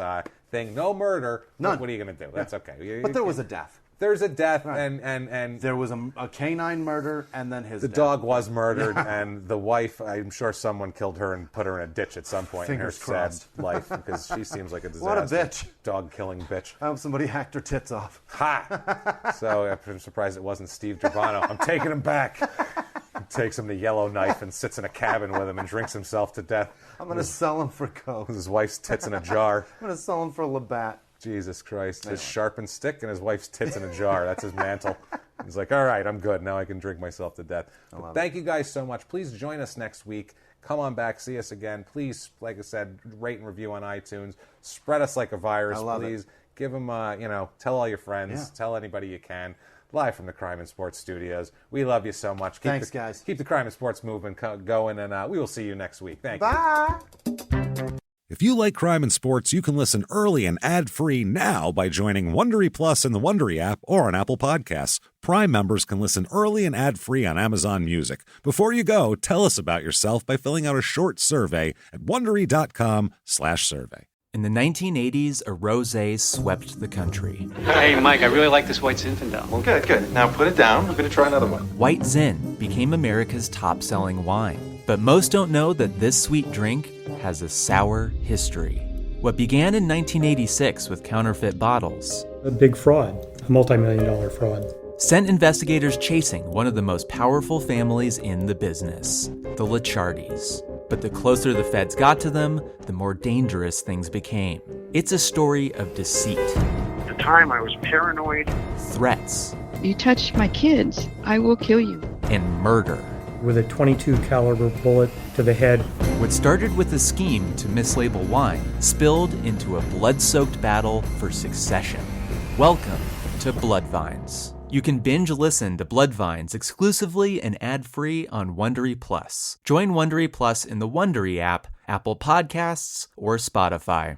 thing. No murder. None. What are you going to do? That's okay. But there was a death. There's a death, and there was a canine murder, and then his the death. dog was murdered, and the wife, I'm sure someone killed her and put her in a ditch at some point in her sad life, because she seems like a disaster. What a bitch. Dog-killing bitch. I hope somebody hacked her tits off. Ha! So I'm surprised it wasn't Steve Durbano. I'm taking him back. He takes him the yellow knife and sits in a cabin with him and drinks himself to death. I'm going to sell him for coke. With his wife's tits in a jar. I'm going to sell him for Labatt. Jesus Christ. His sharpened stick and his wife's tits in a jar. That's his mantle. He's like, all right, I'm good. Now I can drink myself to death. Thank you guys so much. Please join us next week. Come on back. See us again. Please, like I said, rate and review on iTunes. Spread us like a virus, please. Give them, tell all your friends. Tell anybody you can. Live from the Crime and Sports Studios. We love you so much. Thanks, guys. Keep the Crime and Sports movement going, and we will see you next week. Thank you. Bye. If you like crime and sports, you can listen early and ad-free now by joining Wondery Plus in the Wondery app or on Apple Podcasts. Prime members can listen early and ad-free on Amazon Music. Before you go, tell us about yourself by filling out a short survey at Wondery.com/survey. In the 1980s, a rosé swept the country. Hey, Mike, I really like this White Zinfandel. Well, good. Now put it down. I'm going to try another one. White Zin became America's top-selling wine. But most don't know that this sweet drink has a sour history. What began in 1986 with counterfeit bottles, a big fraud, a multi-million-dollar fraud, sent investigators chasing one of the most powerful families in the business, the Licciardis. But the closer the feds got to them, the more dangerous things became. It's a story of deceit. At the time, I was paranoid. Threats. You touch my kids, I will kill you. And murder. With a .22 caliber bullet to the head. What started with a scheme to mislabel wine spilled into a blood-soaked battle for succession. Welcome to Bloodvines. You can binge listen to Bloodvines exclusively and ad-free on Wondery Plus. Join Wondery Plus in the Wondery app, Apple Podcasts, or Spotify.